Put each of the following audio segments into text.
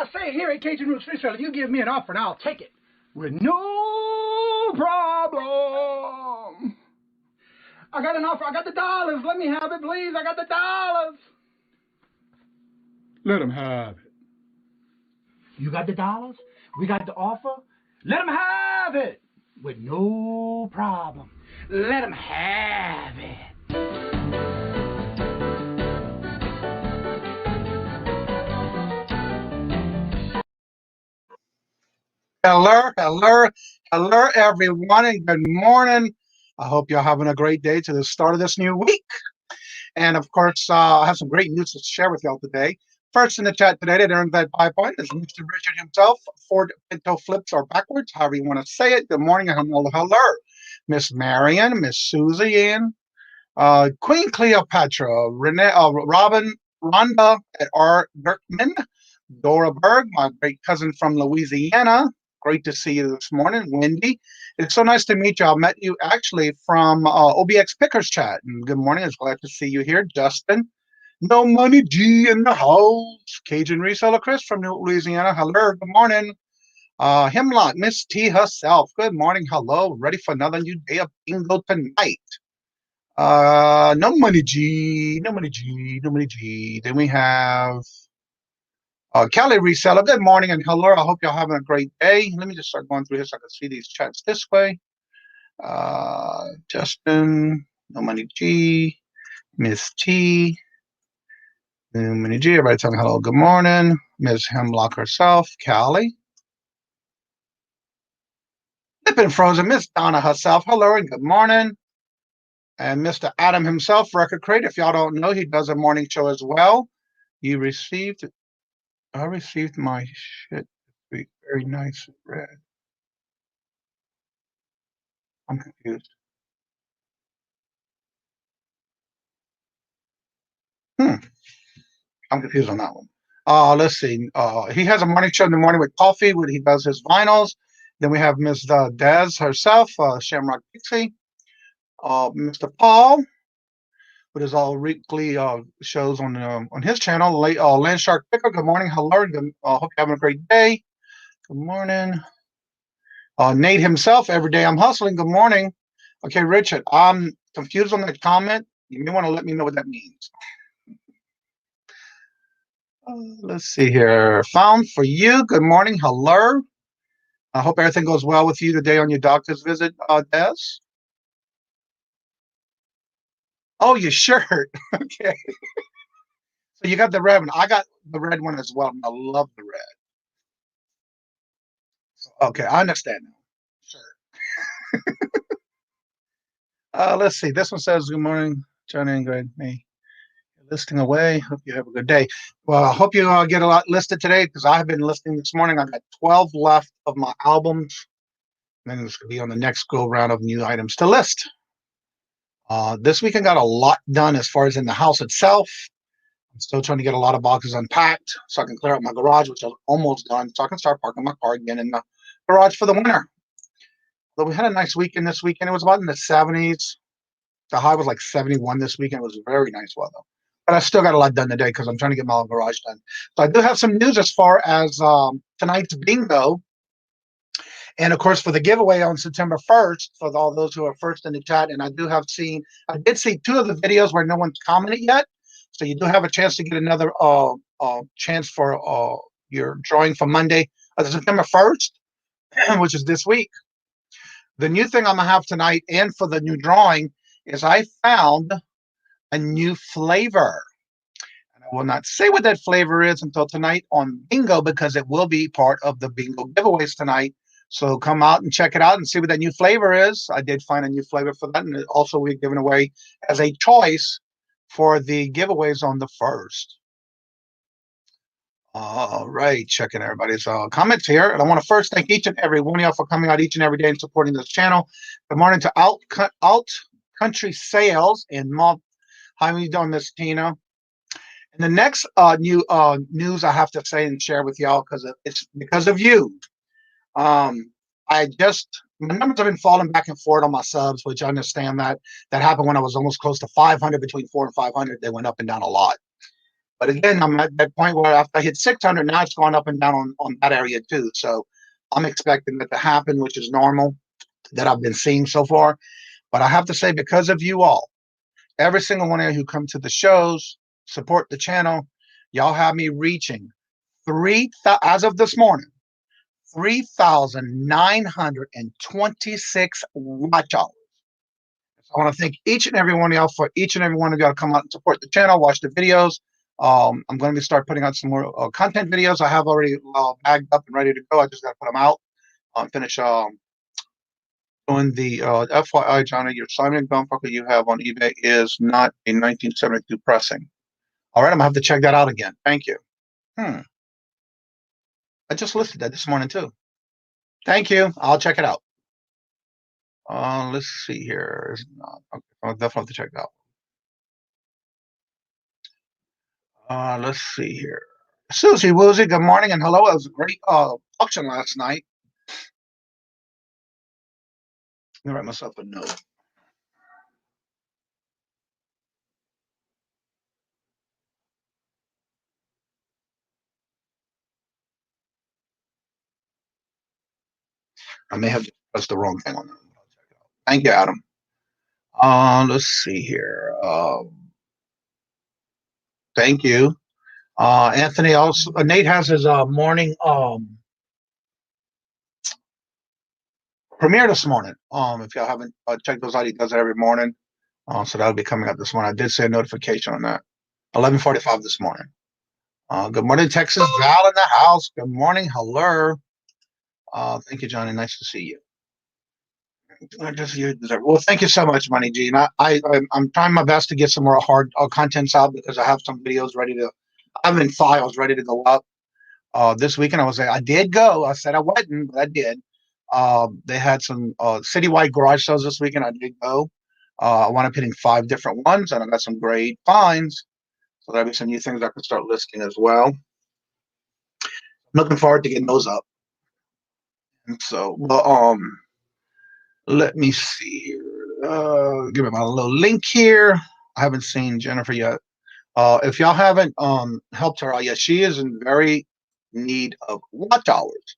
I say here at Kajun Reseller, you give me an offer and I'll take it with no problem. I got an offer. I got the dollars. Let me have it, please. I got the dollars. Let them have it. You got the dollars? We got the offer? Let them have it with no problem. Let them have it. Hello, everyone, and good morning. I hope you're having a great day to the start of this new week. And of course, I have some great news to share with y'all today. First in the chat today that earned that 5 point is Mr. Richard himself. Ford Pinto flips or backwards, however you want to say it. Good morning, hello. Miss Marion, Miss Susie Ann, Queen Cleopatra, Renee, Robin, Rhonda at R. Dirkman, Dora Berg, my great cousin from Louisiana. Great to see you this morning, Wendy. It's so nice to meet you. I met you actually from OBX Pickers Chat. And good morning. It's glad to see you here, Justin. No Money G in the house. Cajun Reseller Chris from New Louisiana. Hello. Good morning. Hemlock, Miss T herself. Good morning. Hello. Ready for another new day of bingo tonight. No Money G. Then we have Kelly Reseller, good morning and hello. I hope you're having a great day. Let me just start going through here so I can see these chats this way. Justin, No Money G, Miss T, No Money G. Everybody tell me hello, good morning. Miss Hemlock herself, Callie. Lippin Frozen, Miss Donna herself, hello and good morning. And Mr. Adam himself, Record Crate. If y'all don't know, he does a morning show as well. You received it. I received my shit this week. Very nice red. I'm confused. I'm confused on that one. Let's see. He has a morning show in the morning with coffee when he does his vinyls. Then we have Miss Des herself, Shamrock Pixie. Mr. Paul with his all weekly shows on his channel. Land Shark Picker. Good morning. Hello. Hope you're having a great day. Good morning. Nate himself. Every day I'm hustling. Good morning. Okay, Richard. I'm confused on that comment. You may want to let me know what that means. Let's see here. Found for you. Good morning. Hello. I hope everything goes well with you today on your doctor's visit, Des. Oh, your shirt. Okay. So you got the red one. I got the red one as well. I love the red. Okay, I understand now. Sure. Let's see. This one says, good morning, Johnny and Greg. Me. Listing away. Hope you have a good day. Well, I hope you get a lot listed today because I have been listing this morning. I got 12 left of my albums. And then it's going to be on the next go round of new items to list. This weekend got a lot done as far as in the house itself. I'm still trying to get a lot of boxes unpacked so I can clear out my garage, which is almost done, so I can start parking my car again in the garage for the winter. But we had a nice weekend this weekend. It was about in the 70s. The high was like 71 this weekend. It was very nice weather. But I still got a lot done today because I'm trying to get my garage done. So I do have some news as far as tonight's bingo. And of course, for the giveaway on September 1st, for all those who are first in the chat, and I did see 2 of the videos where no one's commented yet. So you do have a chance to get another chance for your drawing for Monday, September 1st, which is this week. The new thing I'm going to have tonight and for the new drawing is I found a new flavor. And I will not say what that flavor is until tonight on bingo because it will be part of the bingo giveaways tonight. So come out and check it out and see what that new flavor is. I did find a new flavor for that. And also we're giving away as a choice for the giveaways on the 1st. All right, checking everybody's comments here. And I want to first thank each and every one of y'all for coming out each and every day and supporting this channel. Good morning to Alt Country Sales in Malt. How are you doing, Miss Tina? And the next new news I have to say and share with y'all because it's because of you. My numbers have been falling back and forth on my subs, which I understand that happened when I was almost close to 500, between 400 and 500. They went up and down a lot. But again, I'm at that point where after I hit 600, now it's going up and down on that area too. So I'm expecting that to happen, which is normal that I've been seeing so far. But I have to say, because of you all, every single one of you who come to the shows, support the channel, y'all have me reaching as of this morning, 3,926 watch hours. I want to thank each and every one of y'all for each and every one of y'all to come out and support the channel, watch the videos. I'm going to start putting out some more content videos. I have already bagged up and ready to go. I just got to put them out. Finish doing the FYI, Johnny, your Simon bumper you have on eBay is not a 1972 pressing. All right, I'm going to have to check that out again. Thank you. I just listed that this morning too. Thank you. I'll check it out. Let's see here. Okay, I'll definitely have to check it out. Let's see here. Susie Woozy, good morning and hello. It was a great auction last night. Let me write myself a note. I may have pressed the wrong thing on that. Thank you, Adam. Let's see here. Thank you. Anthony also, Nate has his morning premiere this morning. If y'all haven't checked those out, he does it every morning. So that'll be coming up this morning. I did see a notification on that. 11:45 this morning. Good morning, Texas. Val in the house. Good morning. Hello. Thank you, Johnny. Nice to see you. Well, thank you so much, Money G. And I'm trying my best to get some more hard contents out because I have some videos ready to. I'm in files ready to go up. This weekend I did go. I said I wasn't, but I did. They had some citywide garage sales this weekend. I did go. I wound up hitting 5 different ones, and I got some great finds. So there'll be some new things I can start listing as well. I'm looking forward to getting those up. And so, let me see here. Give me my little link here. I haven't seen Jennifer yet. If y'all haven't helped her out yet, she is in very need of watch hours.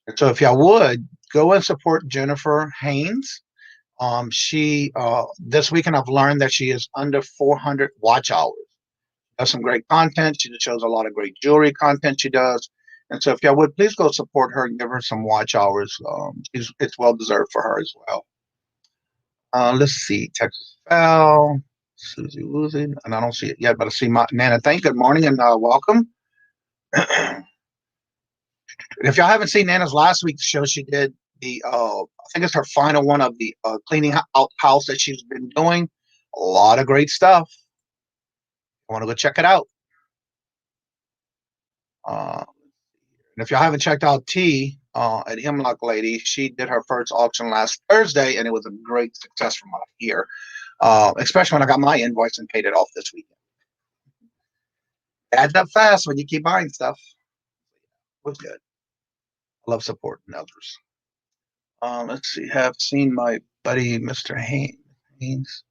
And so if y'all would go and support Jennifer Haynes. She this weekend I've learned that she is under 400 watch hours. Does some great content. She shows a lot of great jewelry content she does. And so if y'all would please go support her and give her some watch hours. It's well deserved for her as well. Let's see. Texas Val, Susie Woozy, and I don't see it yet, but I see my Nana. Good morning and welcome. If y'all haven't seen Nana's last week's show, she did the I think it's her final one of the cleaning out house that she's been doing. A lot of great stuff. I want to go check it out. And if y'all haven't checked out T at Hemlock Lady, she did her first auction last Thursday, and it was a great success from what I hear. Especially when I got my invoice and paid it off this weekend. It adds up fast when you keep buying stuff. It was good. I love supporting others. Let's see. Have seen my buddy Mr. Haynes.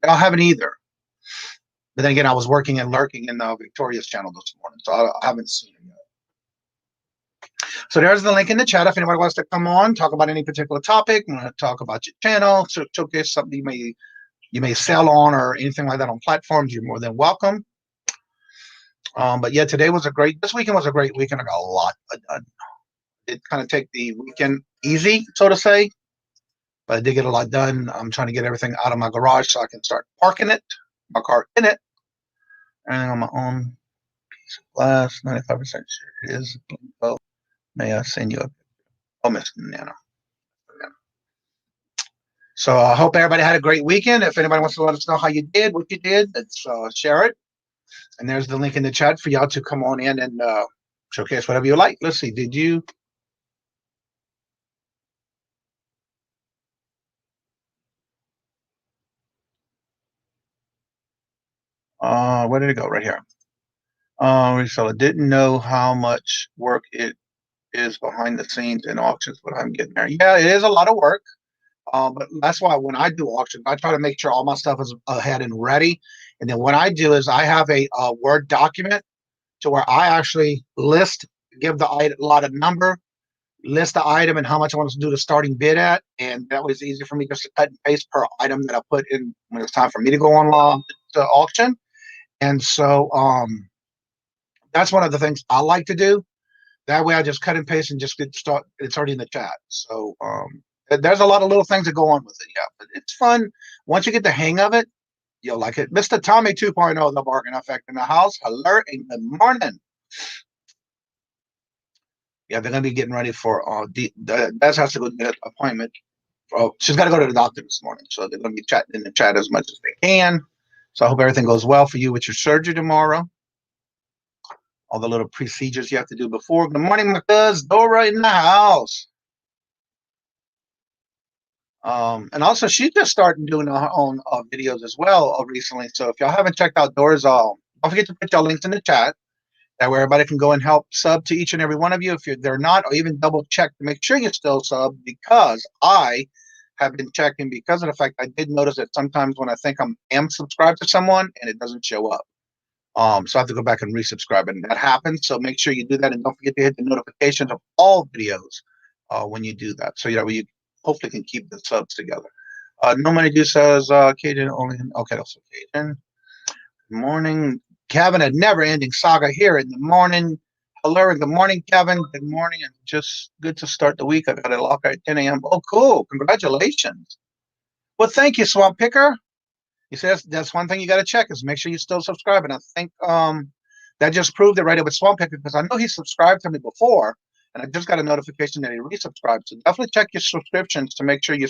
I haven't either. But then again, I was working and lurking in Victoria's channel this morning, so I haven't seen him yet. So there's the link in the chat. If anybody wants to come on, talk about any particular topic, want to talk about your channel, showcase something you may sell on or anything like that on platforms, you're more than welcome. But yeah, this weekend was a great weekend. I got a lot done. It kind of take the weekend easy, so to say, but I did get a lot done. I'm trying to get everything out of my garage so I can start parking my car in it, and on my own piece of glass, 95% sure it is. Oh, may I send you a Miss Nana. So I hope everybody had a great weekend. If anybody wants to let us know how you did, what you did, let's share it. And there's the link in the chat for y'all to come on in and showcase whatever you like. Let's see. Did you? Where did it go? Right here. Reseller didn't know how much work it is behind the scenes in auctions, but I'm getting there. Yeah, it is a lot of work. But that's why when I do auctions, I try to make sure all my stuff is ahead and ready. And then what I do is I have a Word document to where I actually give the item a lot of number, list the item and how much I want to do the starting bid at. And that was easy for me just to cut and paste per item that I put in when it's time for me to go on to auction. And so that's one of the things I like to do. That way I just cut and paste and just start. It's already in the chat. So there's a lot of little things that go on with it. Yeah, but it's fun. Once you get the hang of it, you'll like it. Mr. Tommy 2.0, the bargain effect in the house. Hello and good morning. Yeah, they're going to be getting ready for Des has to go get an appointment. She's got to go to the doctor this morning. So they're going to be chatting in the chat as much as they can. So I hope everything goes well for you with your surgery tomorrow. All the little procedures you have to do before. Good morning, my cousin Dora in the house. And also, she's just starting doing her own videos as well recently. So if y'all haven't checked out Dora's, don't forget to put y'all links in the chat. That way everybody can go and help sub to each and every one of you. If they're not, or even double check to make sure you're still sub, because I have been checking because of the fact I did notice that sometimes when I think I am subscribed to someone and it doesn't show up. So I have to go back and resubscribe, and that happens. So make sure you do that, and don't forget to hit the notifications of all videos when you do that. So you hopefully can keep the subs together. No Money Do says Kajun only. Okay, that's Kajun. Good morning, Kevin. A never-ending saga here in the morning. Hello, good morning, Kevin. Good morning, and just good to start the week. I got a lock at 10 a.m. Oh, cool! Congratulations. Well, thank you, Swamp Picker. He says that's one thing you got to check is make sure you still subscribe. And I think that just proved it right up with Swamp Picker, because I know he subscribed to me before, and I just got a notification that he resubscribed. So definitely check your subscriptions to make sure you,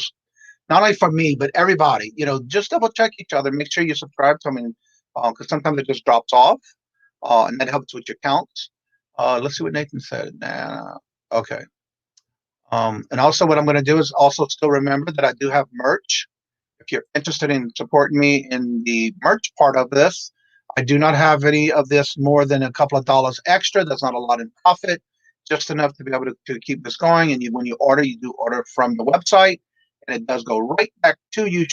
not only for me, but everybody, just double check each other. Make sure you subscribe to me, because sometimes it just drops off, and that helps with your counts. Let's see what Nathan said. Nah, okay. And also what I'm going to do is also still remember that I do have merch. If you're interested in supporting me in the merch part of this, I do not have any of this more than a couple of dollars extra. That's not a lot in profit, just enough to be able to keep this going. And when you order, you do order from the website, and it does go right back to you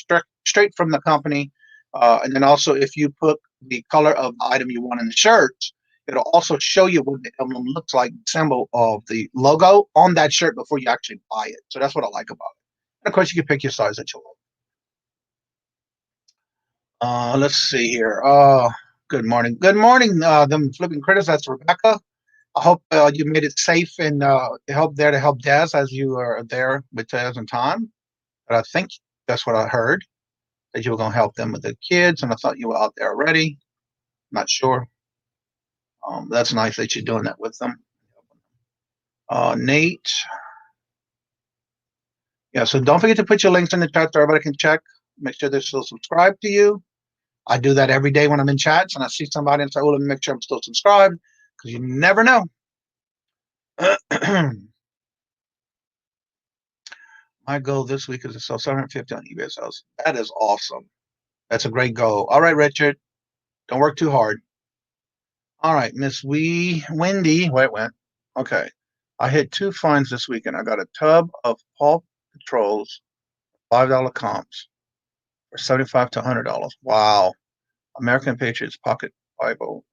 straight from the company. And then also, if you put the color of the item you want in the shirts, it'll also show you what the emblem looks like, the symbol of the logo on that shirt before you actually buy it. So that's what I like about it. And of course, you can pick your size that you like. Let's see here. Good morning. Good morning, them flipping critters. That's Rebecca. I hope you made it safe and to help Des as you are there with Des and Tom. But I think that's what I heard, that you were going to help them with the kids, and I thought you were out there already. Not sure. That's nice that you're doing that with them. Nate. Yeah, so don't forget to put your links in the chat so everybody can check. Make sure they're still subscribed to you. I do that every day when I'm in chats and I see somebody and say, "Oh, let me make sure I'm still subscribed," because you never know. My goal this week is to sell 750 on eBay sales. That is awesome. That's a great goal. All right, Richard. Don't work too hard. All right, Miss Wendy. Where it went? Okay. I hit 2 finds this weekend. I got a tub of Paw Patrols, $5 comps for $75 to $100. Wow. American Patriots Pocket Bible.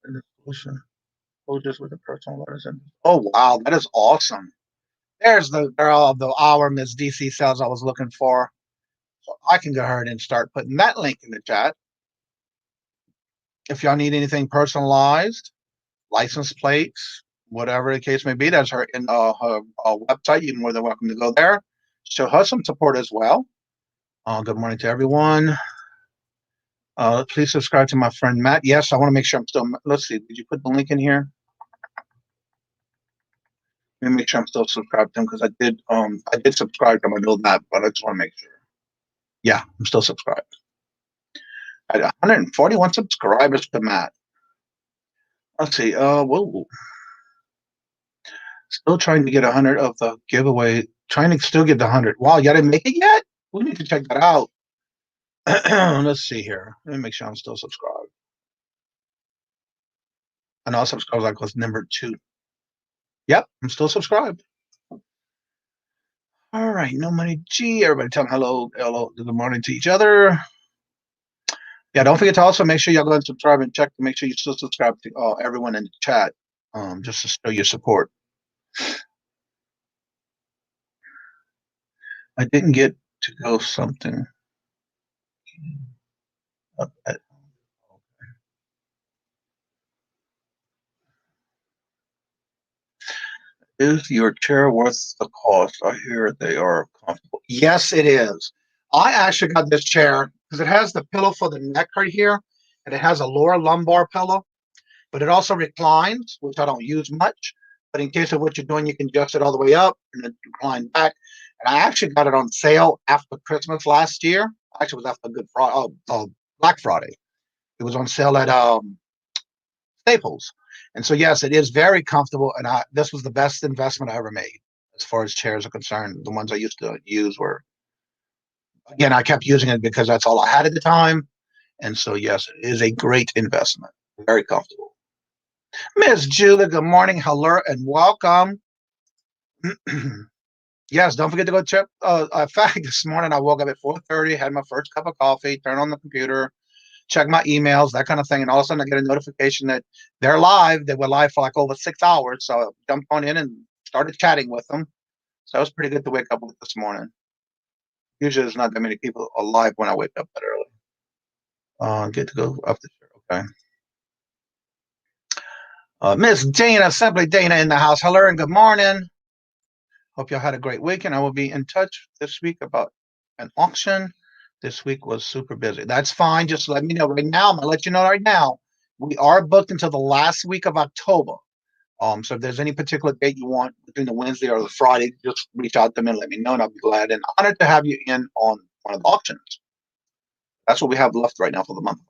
Just with the personal letters in. Oh wow, that is awesome. There's the girl of the hour, Miss DC Sales, I was looking for. So I can go ahead and start putting that link in the chat. If y'all need anything personalized, license plates, whatever the case may be, that's her in her website. You're more than welcome to go there. Show her some support as well. Good morning to everyone. Please subscribe to my friend Matt. Yes, I want to make sure I'm still. Let's see. Did you put the link in here? Let me make sure I'm still subscribed to him, because I did subscribe to him. I know that, but I just want to make sure. Yeah, I'm still subscribed. I had 141 subscribers to Matt. Let's see. Whoa. Still trying to get 100 of the giveaway. Trying to still get the 100. Wow, you didn't make it yet? We need to check that out. Let's see here. Let me make sure I'm still subscribed. And I'll subscribe like was number 2. Yep, I'm still subscribed. All right, No Money G. Everybody tell them hello, good morning to each other. Yeah, don't forget to also make sure y'all go and subscribe and check to make sure you still subscribe to everyone in the chat, just to show your support. I didn't get to go something. Is your chair worth the cost? I hear they are comfortable. Yes, it is. I actually got this chair because it has the pillow for the neck right here, and it has a lower lumbar pillow, but it also reclines, which I don't use much. But in case of what you're doing, you can adjust it all the way up and then recline back. And I actually got it on sale after Christmas last year. Actually, it was after Good Friday, Black Friday. It was on sale at Staples. And so, yes, it is very comfortable. And this was the best investment I ever made as far as chairs are concerned. The ones I used to use were, again, I kept using it because that's all I had at the time. And so, yes, it is a great investment. Very comfortable. Miss Julie, good morning. Hello and welcome. Yes, don't forget to go check. In fact, this morning I woke up at 4:30, had my first cup of coffee, turned on the computer, check my emails, that kind of thing. And all of a sudden I get a notification that they're live. They were live for like over 6 hours. So I jumped on in and started chatting with them. So it was pretty good to wake up with this morning. Usually there's not that many people alive when I wake up that early. Get to go up the chair. Okay. Miss Dana, Simply Dana in the house. Hello and good morning. Hope y'all had a great weekend. I will be in touch this week about an auction. This week was super busy. That's fine. Just let me know right now. I'm gonna let you know right now. We are booked until the last week of October. So if there's any particular date you want between the Wednesday or the Friday, just reach out to me and let me know, and I'll be glad and honored to have you in on one of the auctions. That's what we have left right now for the month of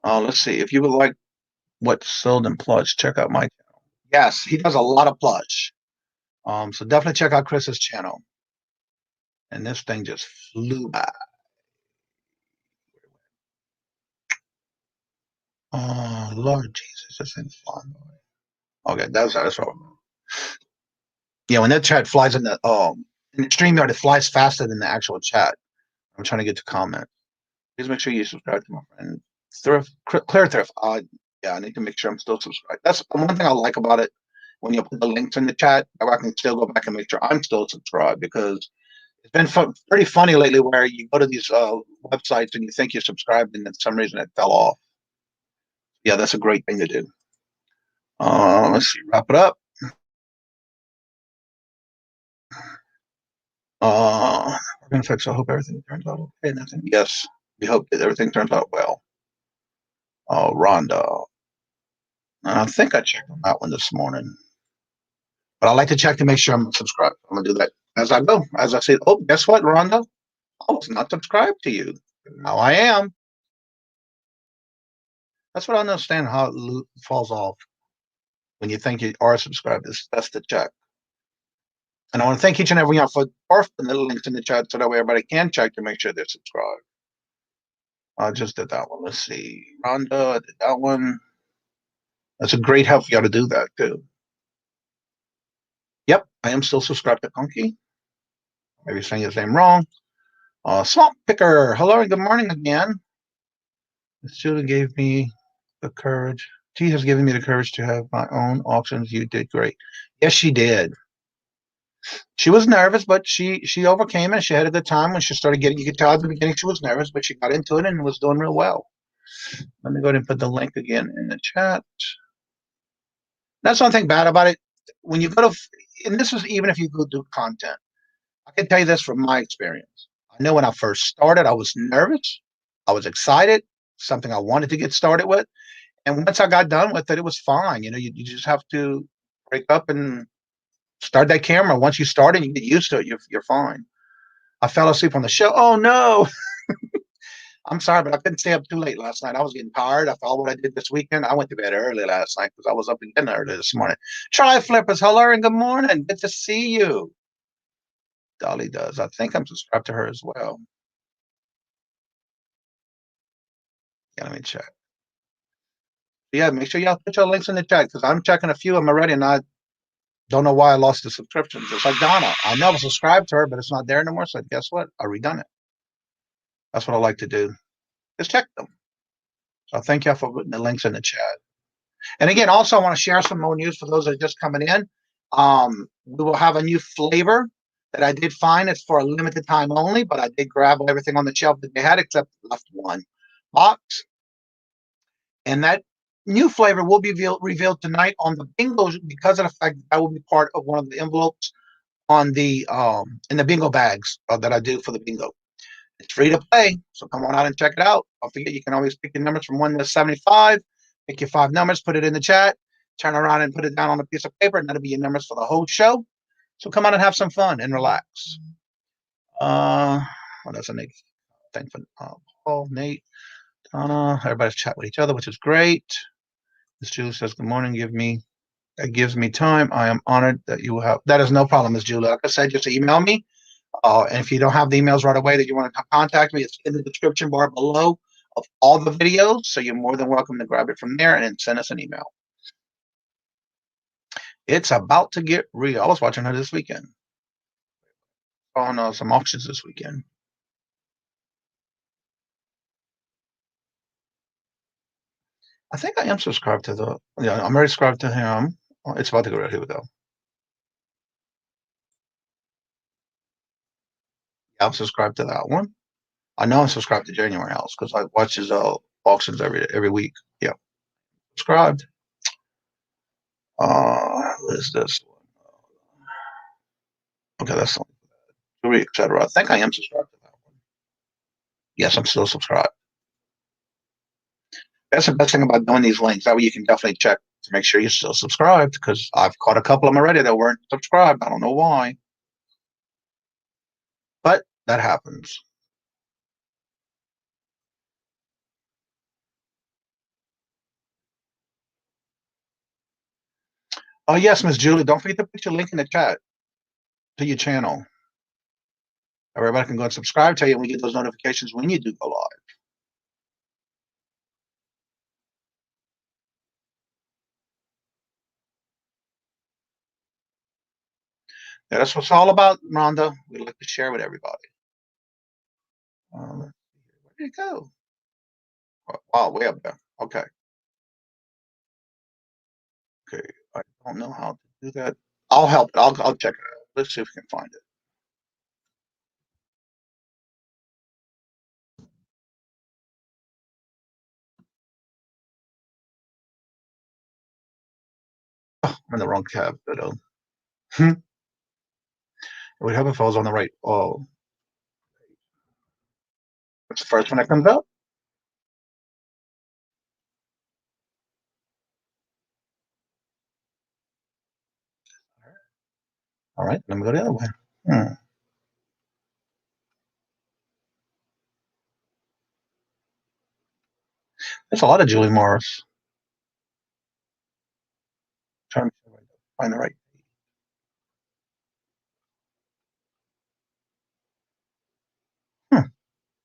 October. Let's see. If you would like what's sold in plush, check out my channel. Yes, he does a lot of plush. So definitely check out Chris's channel. And this thing just flew by. Oh, Lord Jesus, this thing's flying away. Okay, that's all. Yeah, when that chat flies in the StreamYard, it flies faster than the actual chat. I'm trying to get to comment. Please make sure you subscribe to my friend Thrift, Clear Thrift. Yeah, I need to make sure I'm still subscribed. That's one thing I like about it. When you put the links in the chat, I can still go back and make sure I'm still subscribed, because it's been pretty funny lately where you go to these websites and you think you're subscribed and for some reason it fell off. Yeah, that's a great thing to do. Let's see, wrap it up. We're gonna fix. I hope everything turns out okay. Nothing. Yes, we hope that everything turns out well. Rhonda. I think I checked on that one this morning, but I like to check to make sure I'm subscribed. I'm gonna do that as I go. As I say, oh, guess what, Rhonda? I was not subscribed to you. Now I am. That's what I understand, how it falls off when you think you are subscribed. That's the check. And I want to thank each and every one for posting the links in the chat so that way everybody can check to make sure they're subscribed. I just did that one. Let's see. Rhonda, I did that one. That's a great help for y'all to do that too. Yep, I am still subscribed to Punky. Maybe saying his name wrong. Swamp Picker, hello and good morning again. The student gave me the courage. She has given me the courage to have my own auctions. You did great. Yes, she did. She was nervous, but she overcame it. She had a good time when she started getting. You could tell at the beginning she was nervous, but she got into it and was doing real well. Let me go ahead and put the link again in the chat. That's one thing bad about it. When you go to, and this is even if you go do content, I can tell you this from my experience. I know when I first started, I was nervous. I was excited, something I wanted to get started with. And once I got done with it, it was fine. You know, you just have to break up and start that camera. Once you start it, you get used to it. You're fine. I fell asleep on the show. Oh, no. I'm sorry, but I couldn't stay up too late last night. I was getting tired after all what I did this weekend. I went to bed early last night because I was up again early this morning. Try Flippers, hello and good morning. Good to see you. Dolly does. I think I'm subscribed to her as well. Yeah, let me check. Yeah, make sure y'all put your links in the chat because I'm checking a few of them already and I don't know why I lost the subscription. Just like Donna. I know I was subscribed to her, but it's not there anymore. So guess what? I redone it. That's what I like to do. Just check them. So thank you for putting the links in the chat. And again, also I want to share some more news for those that are just coming in. We will have a new flavor that I did find. It's for a limited time only, but I did grab everything on the shelf that they had except left one box. And that new flavor will be revealed tonight on the bingo because of the fact that will be part of one of the envelopes on the in the bingo bags that I do for the bingo. It's free to play, so come on out and check it out. Don't forget, you can always pick your numbers from 1 to 75. Pick your 5 numbers, put it in the chat, turn around and put it down on a piece of paper, and that'll be your numbers for the whole show. So come on and have some fun and relax. What else? Thank for Paul, Nate, Donna. Everybody's chat with each other, which is great. Miss Julie says, "Good morning. That gives me time. I am honored that you will have." That is no problem, Miss Julie. Like I said, just email me. And if you don't have the emails right away that you want to contact me, it's in the description bar below of all the videos. So you're more than welcome to grab it from there and then send us an email. It's about to get real. I was watching her this weekend on some auctions this weekend. I think I am subscribed to I'm already subscribed to him. Oh, it's about to go right. Here we go. Yeah, I'm subscribed to that one. I know I'm subscribed to January House because I watch his auctions every week. Yeah, subscribed. What is this one? Okay, that's something. Etc. I think I am subscribed to that one. Yes, I'm still subscribed. That's the best thing about doing these links. That way you can definitely check to make sure you're still subscribed, because I've caught a couple of them already that weren't subscribed. I don't know why, but that happens. Oh, yes, Miss Julie, don't forget to put your link in the chat to your channel. Everybody can go and subscribe to you, and we get those notifications when you do go live. Yeah, that's what it's all about, Rhonda. We like to share with everybody. Where did it go? Wow, way up there. Okay. Okay. I don't know how to do that. I'll help. I'll check it out. Let's see if we can find it. Oh, I'm in the wrong tab, but it would help if I was on the right. Oh, that's the first one that comes up. All right, let me go the other way. There's a lot of Julie Morris. Trying to find the right.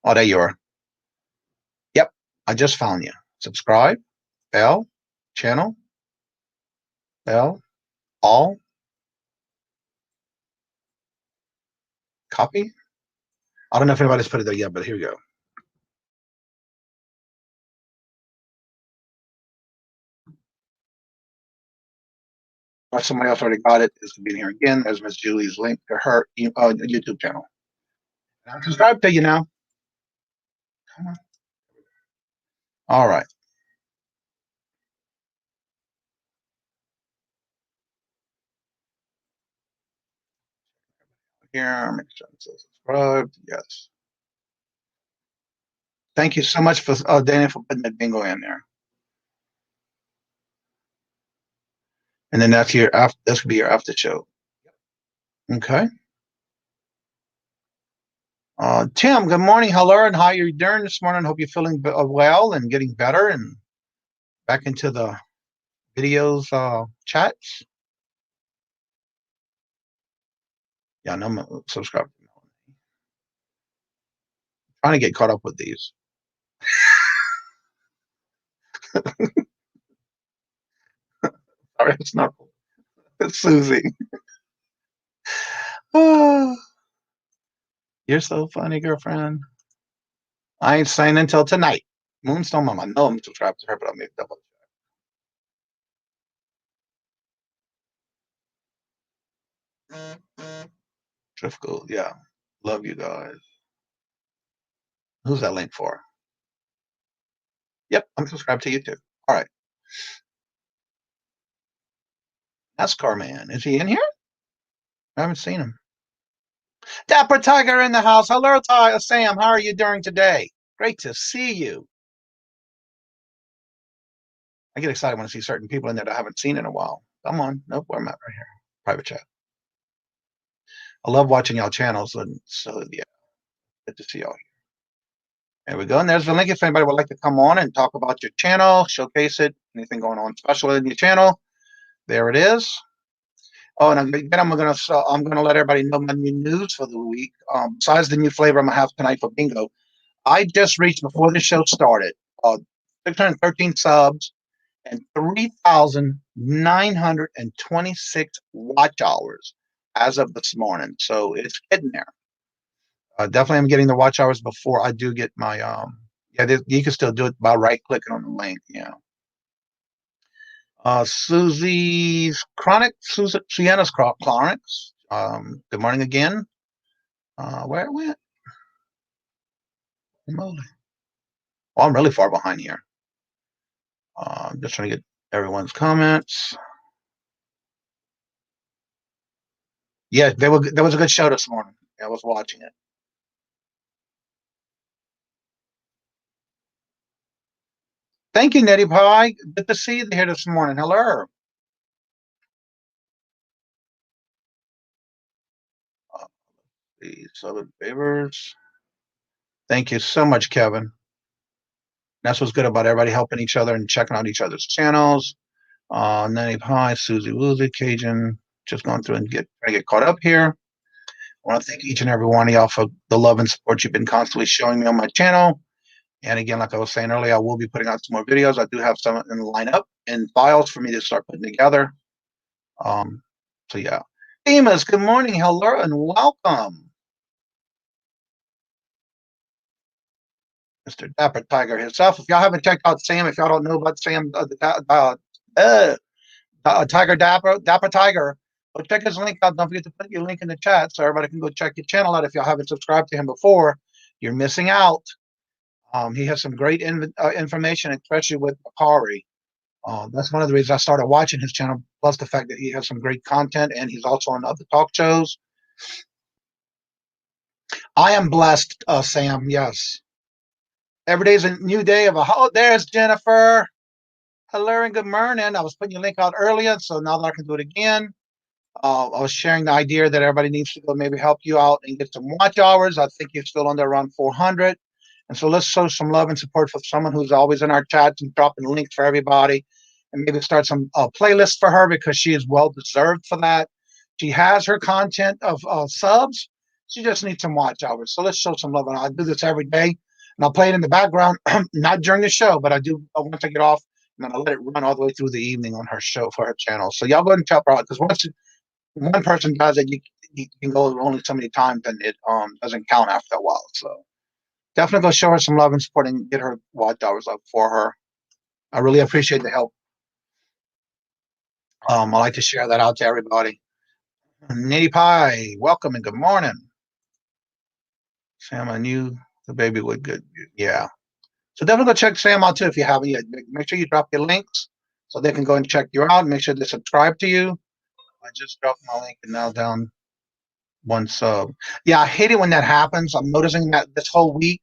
Oh, there you are. Yep, I just found you. Subscribe, bell, channel, bell, all, copy. I don't know if anybody's put it there yet, but here we go. Or somebody else already got it. It's going to be in here again. There's Miss Julie's link to her YouTube channel. I'm subscribed to you now. Come on. All right. Here, make sure I'm still subscribed. Yes. Thank you so much for Dana for putting that bingo in there. And then that's your after. This would be your after show. Okay. Tim, good morning. Hello, and how you doing this morning? Hope you're feeling well and getting better and back into the videos chats. Yeah, no, I'm subscribed. Trying to get caught up with these. Sorry, it's not. It's Susie. Oh, you're so funny, girlfriend. I ain't saying until tonight. Moonstone Mama. I know I'm subscribed to her, but I'll make double check. Driftgold, yeah. Love you guys. Who's that link for? Yep, I'm subscribed to you too. All right. NASCAR man. Is he in here? I haven't seen him. Dapper Tiger in the house. Hello, Sam. How are you doing today? Great to see you. I get excited when I see certain people in there that I haven't seen in a while. Come on. Nope, where am I? Right here. Private chat. I love watching y'all channels. And so, yeah, good to see y'all here. There we go. And there's the link if anybody would like to come on and talk about your channel, showcase it, anything going on special in your channel. There it is. Oh, and again, I'm gonna let everybody know my new news for the week. Besides the new flavor I'm gonna have tonight for bingo, I just reached before the show started 613 subs and 3,926 watch hours as of this morning. So it's getting there. Definitely, I'm getting the watch hours before I do get my Yeah, you can still do it by right clicking on the link. Yeah. Susie's Chronic, Sienna's Chronics. Good morning again. Where it went? Moly. Oh, I'm really far behind here. I'm just trying to get everyone's comments. Yeah, there was a good show this morning. I was watching it. Thank you, Nettie Pie. Good to see you here this morning. Hello. The Southern Favors. Thank you so much, Kevin. That's what's good about everybody helping each other and checking out each other's channels. Nettie Pie, Susie Woozy, Cajun, just going through and trying to get caught up here. I want to thank each and every one of y'all for the love and support you've been constantly showing me on my channel. And again, like I was saying earlier, I will be putting out some more videos. I do have some in the lineup and files for me to start putting together. So yeah. Themas, good morning, hello, and welcome. Mr. Dapper Tiger himself. If y'all haven't checked out Sam, if y'all don't know about Sam, Tiger Dapper Tiger, go check his link out. Don't forget to put your link in the chat so everybody can go check your channel out. If y'all haven't subscribed to him before, you're missing out. He has some great information, especially with Bakari. That's one of the reasons I started watching his channel, plus the fact that he has some great content and he's also on other talk shows. I am blessed, Sam, yes. Every day is a new day of there's Jennifer. Hello and good morning. I was putting your link out earlier, so now that I can do it again. I was sharing the idea that everybody needs to go maybe help you out and get some watch hours. I think you're still under around 400. And so let's show some love and support for someone who's always in our chats and dropping links for everybody, and maybe start some playlists for her because she is well deserved for that. She has her content of subs. She just needs some watch hours. So let's show some love. And I do this every day, and I'll play it in the background, not during the show, but I do once I get off, and then I let it run all the way through the evening on her show for her channel. So y'all go ahead and check her out, because once one person does it, you can go only so many times, and it doesn't count after a while. So definitely go show her some love and support and get her watch hours up for her. I really appreciate the help. I like to share that out to everybody. Nitty Pie, welcome and good morning. Sam, I knew the baby would good. Yeah. So definitely go check Sam out too if you haven't yet. Make sure you drop your links so they can go and check you out. Make sure they subscribe to you. I just dropped my link and now down one sub. Yeah, I hate it when that happens. I'm noticing that this whole week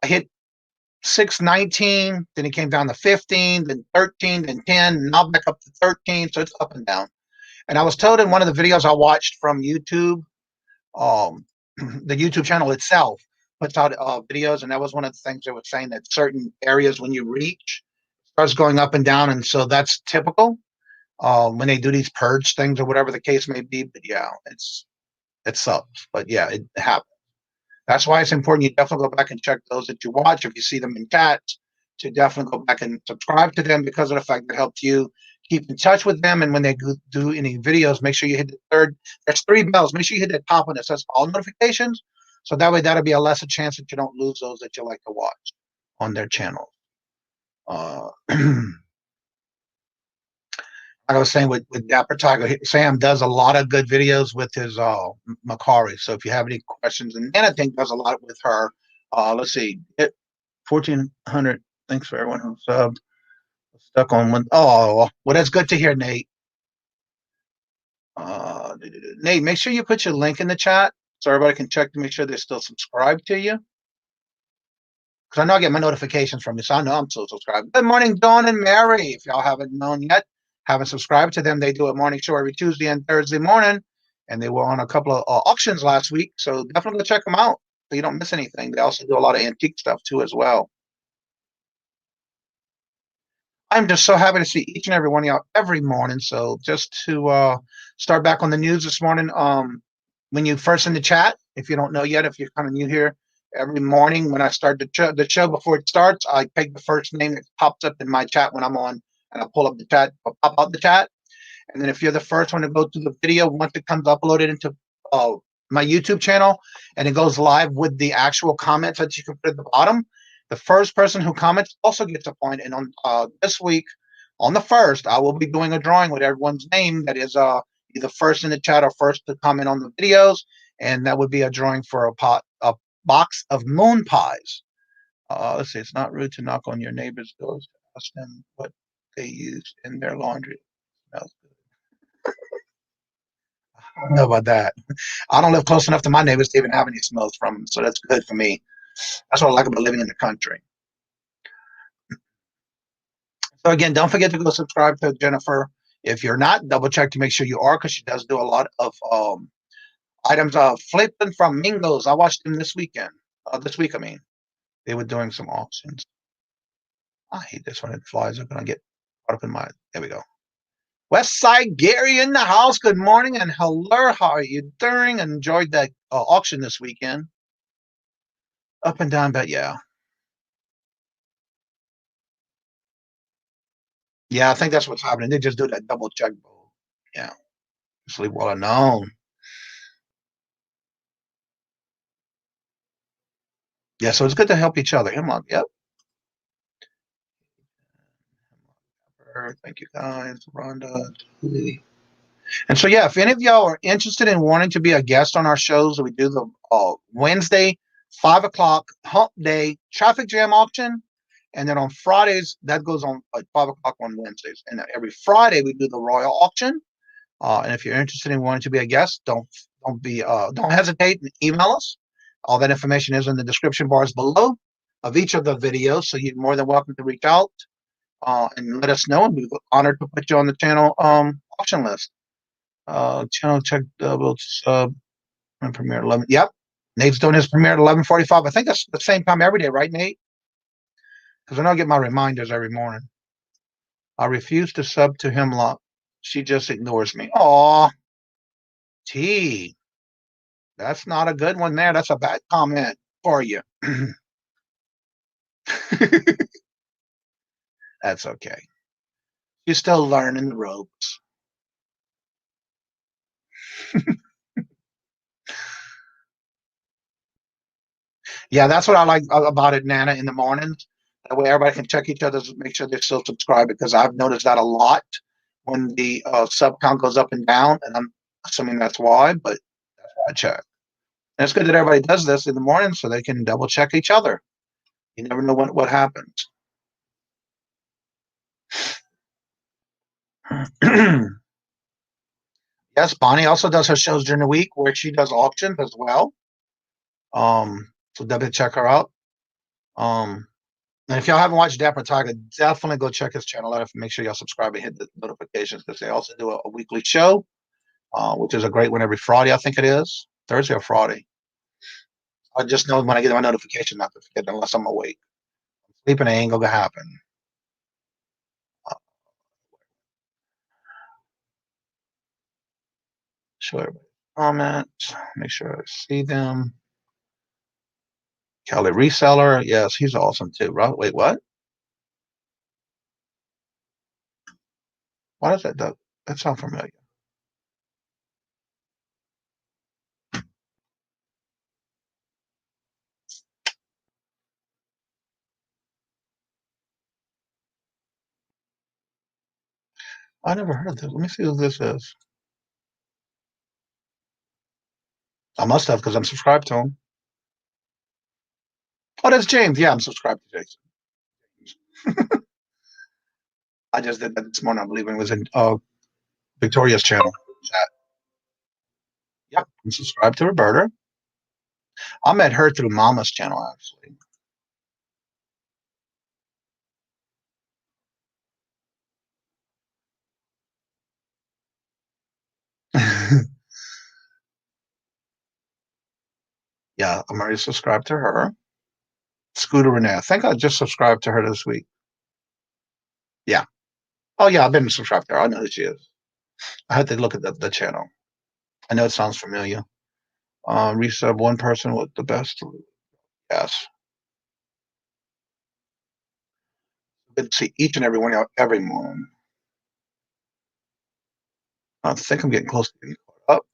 I hit 619, then it came down to 15, then 13, then 10, now back up to 13. So it's up and down. And I was told in one of the videos I watched from YouTube, the YouTube channel itself puts out videos, and that was one of the things they were saying that certain areas when you reach starts going up and down, and so that's typical when they do these purge things or whatever the case may be. But yeah, it sucks, but yeah, it happens. That's why it's important you definitely go back and check those that you watch. If you see them in chat, to definitely go back and subscribe to them, because of the fact that helps you keep in touch with them. And when they do any videos, make sure you hit the there's 3 bells. Make sure you hit the top one that says all notifications, So that way, that'll be a lesser chance that you don't lose those that you like to watch on their channel. Like I was saying with Dapper Tiger, Sam does a lot of good videos with his Macari. So if you have any questions, and I think does a lot with her. Let's see, 1,400. Thanks for everyone who subbed. Stuck on one. Oh, well, that's good to hear, Nate. Nate, make sure you put your link in the chat so everybody can check to make sure they're still subscribed to you. Because I know I get my notifications from you, so I know I'm still subscribed. Good morning, Dawn and Mary. If y'all haven't known yet, haven't subscribed to them, they do a morning show every Tuesday and Thursday morning. And they were on a couple of auctions last week, so definitely check them out so you don't miss anything. They also do a lot of antique stuff too as well. I'm just so happy to see each and every one of y'all every morning. So just to start back on the news this morning, when you first in the chat, if you don't know yet, if you're kind of new here, every morning when I start the show before it starts, I pick the first name that pops up in my chat when I'm on, and I pull up the chat, I'll pop out the chat. And then if you're the first one to go to the video, once it comes uploaded into my YouTube channel and it goes live with the actual comments that you can put at the bottom, the first person who comments also gets a point. And on this week, on the 1st, I will be doing a drawing with everyone's name that is either first in the chat or first to comment on the videos. And that would be a drawing for a box of moon pies. Let's see, it's not rude to knock on your neighbor's doors to ask them what they use in their laundry. It smells good. I don't know about that. I don't live close enough to my neighbors to even have any smells from them, so that's good for me. That's what I like about living in the country. So again, don't forget to go subscribe to Jennifer. If you're not, double check to make sure you are, because she does do a lot of items. Flipping from Mingos. I watched them this weekend. This week, I mean, they were doing some auctions. I hate this when it flies up and I get caught up in my. There we go. West Side Gary in the house. Good morning and hello. How are you doing? Enjoyed that auction this weekend. Up and down, but yeah. Yeah, I think that's what's happening. They just do that double check. Yeah. Sleep well alone. Yeah, so it's good to help each other. Hemlock, yep. Thank you guys, Rhonda. And so, yeah, if any of y'all are interested in wanting to be a guest on our shows, we do the Wednesday, 5 o'clock hump day traffic jam auction. And then on Fridays, that goes on at 5 o'clock on Wednesdays. And every Friday, we do the Royal auction. And if you're interested in wanting to be a guest, don't hesitate and email us. All that information is in the description bars below of each of the videos. So you're more than welcome to reach out and let us know. And we're honored to put you on the channel auction list. Channel check double sub and premiere 11. Yep. Nate's doing his premiere at 11:45. I think that's the same time every day, right, Nate? Because I know I get my reminders every morning. I refuse to sub to Hemlock. She just ignores me. Aw. T. That's not a good one there. That's a bad comment for you. That's okay. You're still learning the ropes. Yeah, that's what I like about it, Nana, in the mornings. That way everybody can check each other's, make sure they're still subscribed, because I've noticed that a lot when the sub count goes up and down, and I'm assuming that's why, but that's why I check. And it's good that everybody does this in the morning so they can double check each other. You never know what happens. Yes, Bonnie also does her shows during the week where she does auctions as well. So definitely check her out. And if y'all haven't watched Dapper Tiger, definitely go check his channel out. Make sure y'all subscribe and hit the notifications, because they also do a weekly show, which is a great one every Friday, I think it is. Thursday or Friday. I just know when I get my notification not to forget unless I'm awake. Sleeping ain't gonna happen. Show everybody comments. Make sure I see them. Kelly Reseller. Yes, he's awesome too, right? Wait, what? Why does that sound familiar? I never heard of this. Let me see who this is. I must have because I'm subscribed to him. Oh, that's James. Yeah, I'm subscribed to Jason. I just did that this morning. I believe it was in Victoria's channel chat. Yep, I'm subscribed to Roberta. I met her through Mama's channel, actually. Yeah, I'm already subscribed to her. Scooter Renee. I think I just subscribed to her this week. Yeah. Oh, yeah, I've been subscribed to her. I know who she is. I had to look at the channel. I know it sounds familiar. Resub one person with the best. Yes. Good to see each and every one of y'all every morning. I think I'm getting close to getting caught up.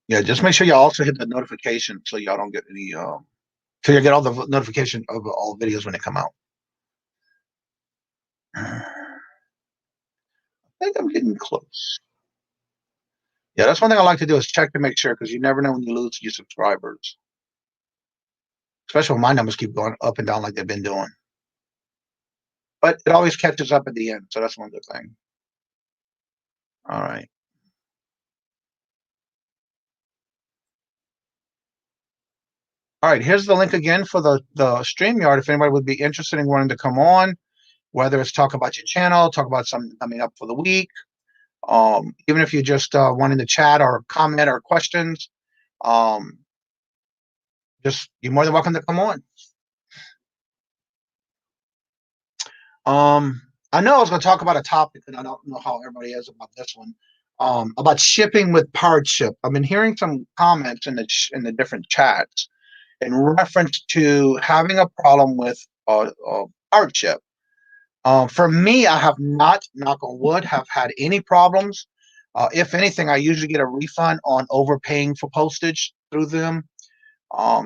Yeah, just make sure y'all also hit the notification so y'all don't get any so you get all the notification of all videos when they come out. I think I'm getting close. Yeah, that's one thing I like to do is check to make sure because you never know when you lose your subscribers. Especially when my numbers keep going up and down like they've been doing. But it always catches up at the end, so that's one good thing. All right. All right, here's the link again for the StreamYard if anybody would be interested in wanting to come on, whether it's talk about your channel, talk about something coming up for the week, even if you just wanting to chat or comment or questions, just you're more than welcome to come on. I know I was going to talk about a topic, and I don't know how everybody is about this one. About shipping with powered ship. I've been hearing some comments in the different chats in reference to having a problem with powered ship. For me, I have not, knock on wood, have had any problems. If anything, I usually get a refund on overpaying for postage through them.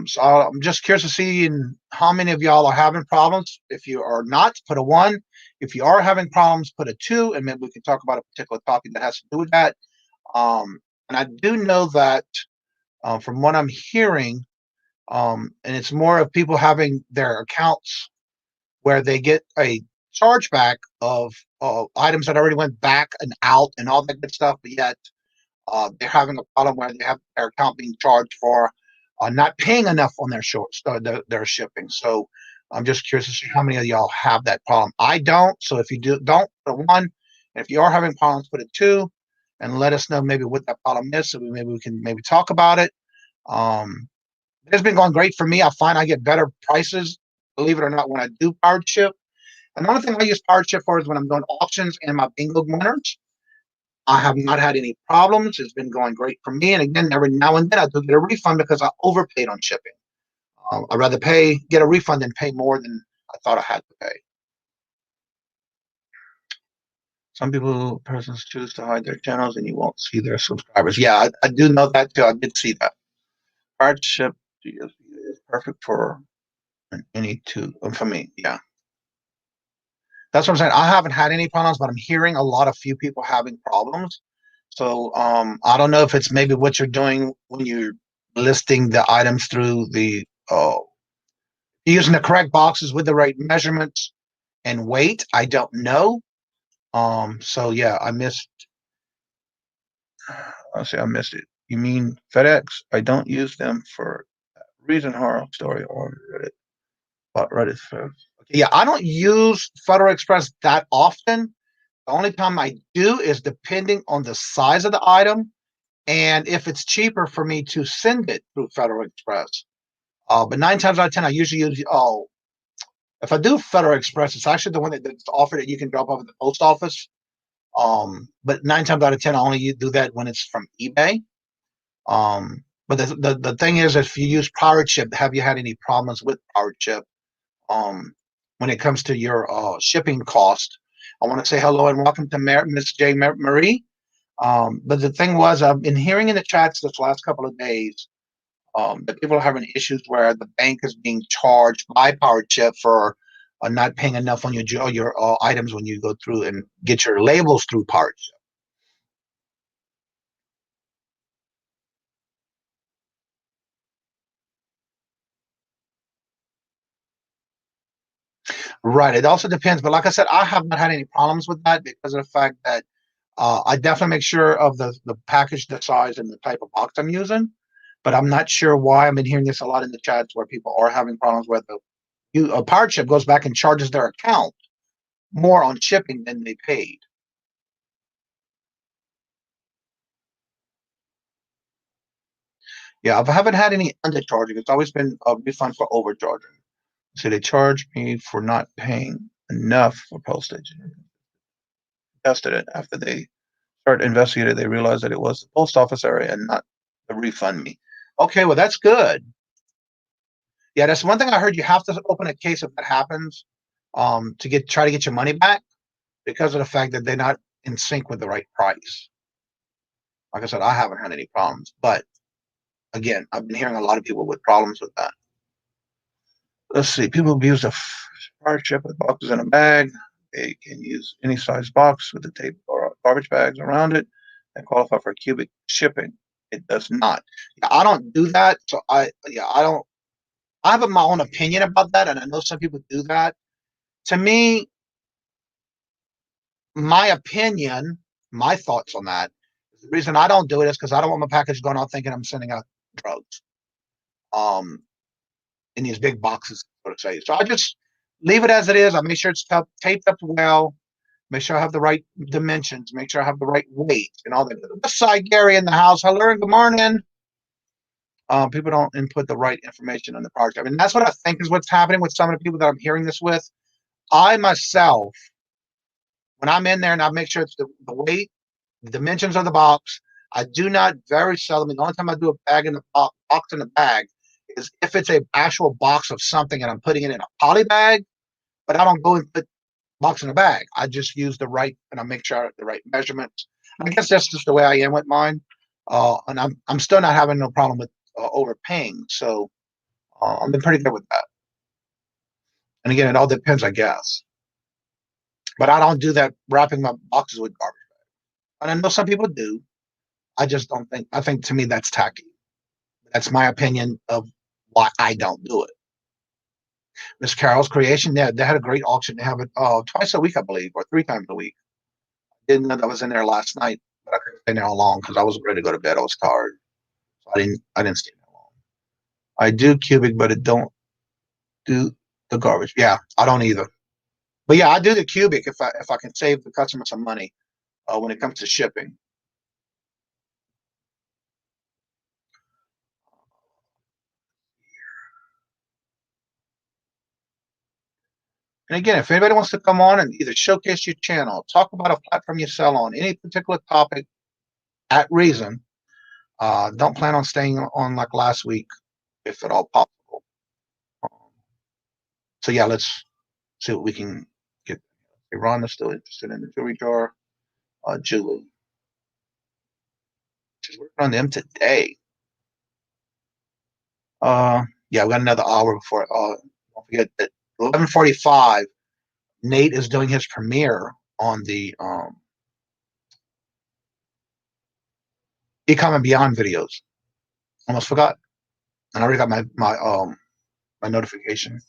So I'm just curious to see how many of y'all are having problems. If you are not, put a 1. If you are having problems, put a 2, and maybe we can talk about a particular topic that has to do with that. And I do know that from what I'm hearing, and it's more of people having their accounts where they get a chargeback of items that already went back and out and all that good stuff, but yet they're having a problem where they have their account being charged for not paying enough on their their shipping. So I'm just curious to see how many of y'all have that problem. I don't. So if you don't, put a 1. And if you are having problems, put a 2, and let us know maybe what that problem is, so maybe we can maybe talk about it. It's been going great for me. I find I get better prices, believe it or not, when I do powered ship. Another thing I use powered ship for is when I'm doing auctions and my bingo winners. I have not had any problems. It's been going great for me. And again, every now and then I do get a refund because I overpaid on shipping. I'd rather get a refund than pay more than I thought I had to pay. Some persons choose to hide their channels and you won't see their subscribers. Yeah, I do know that too. I did see that. Hardship is perfect for any two for me. Yeah. That's what I'm saying. I haven't had any problems, but I'm hearing a lot of few people having problems. So I don't know if it's maybe what you're doing when you're listing the items through the using the correct boxes with the right measurements and weight. I don't know. So yeah, I missed. I'll say I missed it. You mean FedEx? I don't use them for that reason. Horror story or Reddit. But Reddit first. Okay, yeah, I don't use Federal Express that often. The only time I do is depending on the size of the item and if it's cheaper for me to send it through Federal Express. But 9 times out of 10, I usually use, if I do Federal Express, it's actually the one that's offered that you can drop off at the post office. But 9 times out of 10, I only do that when it's from eBay. But the thing is, if you use Powered Ship, have you had any problems with Powered Ship when it comes to your shipping cost? I want to say hello and welcome to Miss J Marie. But the thing was, I've been hearing in the chats this last couple of days that people are having issues where the bank is being charged by Powered Ship for not paying enough on your items when you go through and get your labels through parts. Right. It also depends, but like I said, I have not had any problems with that because of the fact that I definitely make sure of the package, the size, and the type of box I'm using. But I'm not sure why. I've been hearing this a lot in the chats where people are having problems where a pirate ship goes back and charges their account more on shipping than they paid. Yeah, I haven't had any undercharging. It's always been a refund for overcharging. So they charge me for not paying enough for postage. Tested it after they started investigating. They realized that it was the post office area and not the refund me. Okay, well that's good. Yeah, that's one thing I heard. You have to open a case if that happens, to try to get your money back because of the fact that they're not in sync with the right price. Like I said, I haven't had any problems, but again, I've been hearing a lot of people with problems with that. Let's see. People abuse the fire ship with boxes in a bag. They can use any size box with the tape or garbage bags around it and qualify for cubic shipping. It does not. Yeah, I don't do that. So I don't. I have my own opinion about that, and I know some people do that. To me, my opinion, my thoughts on that. The reason I don't do it is because I don't want my package going out thinking I'm sending out drugs. In these big boxes, so to say. So I just leave it as it is. I make sure it's taped up well. Make sure I have the right dimensions. Make sure I have the right weight and all that. West Side Gary in the house. Hello and good morning. People don't input the right information on the project. I mean, that's what I think is what's happening with some of the people that I'm hearing this with. I myself, when I'm in there and I make sure it's the weight, the dimensions of the box, I do not very seldom. The only time I do a bag in the box in the bag is if it's a actual box of something and I'm putting it in a poly bag, but I don't go and put box in a bag. I just use the right, and I make sure I have the right measurements. I guess that's just the way I am with mine. And I'm still not having no problem with overpaying. So I've been pretty good with that. And again, it all depends, I guess. But I don't do that wrapping my boxes with garbage bags. And I know some people do. I just don't think, I think to me that's tacky. That's my opinion of why I don't do it. Miss Carol's Creation, they had a great auction. They have it twice a week, I believe, or 3 times a week. Didn't know that I was in there last night, but I couldn't stay there long because I was ready to go to bed. I was tired, so I didn't stay there long. I do cubic, but it don't do the garbage. Yeah, I don't either. But yeah, I do the cubic if I can save the customer some money when it comes to shipping. And again, if anybody wants to come on and either showcase your channel, talk about a platform you sell on, any particular topic at reason, don't plan on staying on like last week, if at all possible. So yeah, let's see what we can get. Ron is still interested in the jewelry jar. Julie, she's working on them today. Yeah, we got another hour before. Don't forget that 11:45. Nate is doing his premiere on the Ecom and Beyond videos. Almost forgot, and I already got my notification.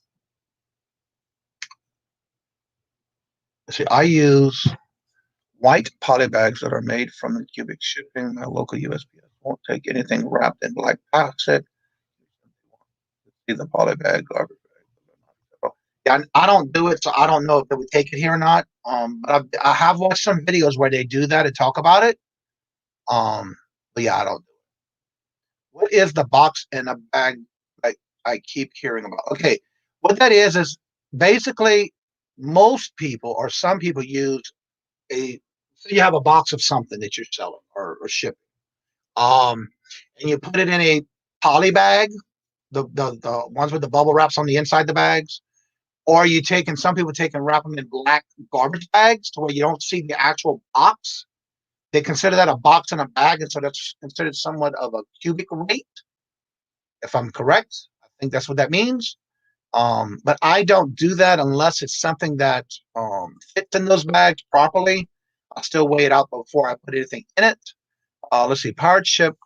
Let's see, I use white poly bags that are made from the cubic shipping. My local USPS won't take anything wrapped in black plastic. See the poly bag, garbage bag. Yeah, I don't do it, so I don't know if they would take it here or not. But I have watched some videos where they do that and talk about it. But yeah, I don't do it. What is the box in a bag like I keep hearing about? Okay, what that is basically most people or some people use so you have a box of something that you're selling or shipping. And you put it in a poly bag, the ones with the bubble wraps on the inside the bags, or some people take and wrap them in black garbage bags to where you don't see the actual box. They consider that a box in a bag, and so that's considered somewhat of a cubic rate. If I'm correct, I think that's what that means. But I don't do that unless it's something that fits in those bags properly. I'll still weigh it out before I put anything in it. Let's see, powered ship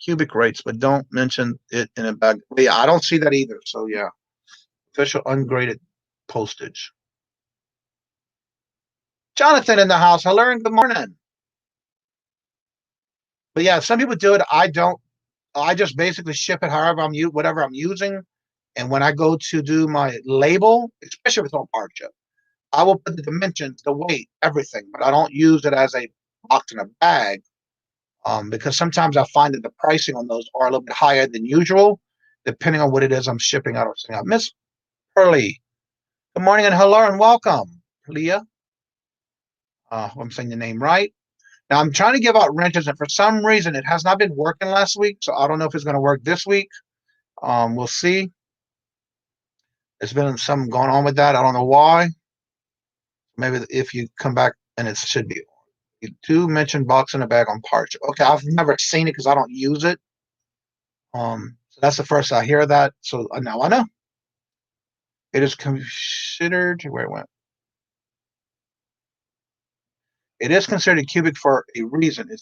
cubic rates, but don't mention it in a bag. But yeah, I don't see that either. So yeah, official ungraded postage. Jonathan in the house. Hello and good morning. But yeah, some people do it. I don't. I just basically ship it however whatever I'm using. And when I go to do my label, especially if it's on powered ship, I will put the dimensions, the weight, everything, but I don't use it as a box in a bag because sometimes I find that the pricing on those are a little bit higher than usual, depending on what it is I'm shipping out or sending out. Miss Pearly, good morning and hello and welcome. Leah, I'm saying the name right. Now I'm trying to give out wrenches, and for some reason it has not been working last week, so I don't know if it's going to work this week. We'll see. There's been something going on with that. I don't know why. Maybe if you come back and it should be. You do mention box in a bag on parch. Okay, I've never seen it because I don't use it. So that's the first I hear that. So now I know. It is considered where it went. It is considered cubic for a reason. It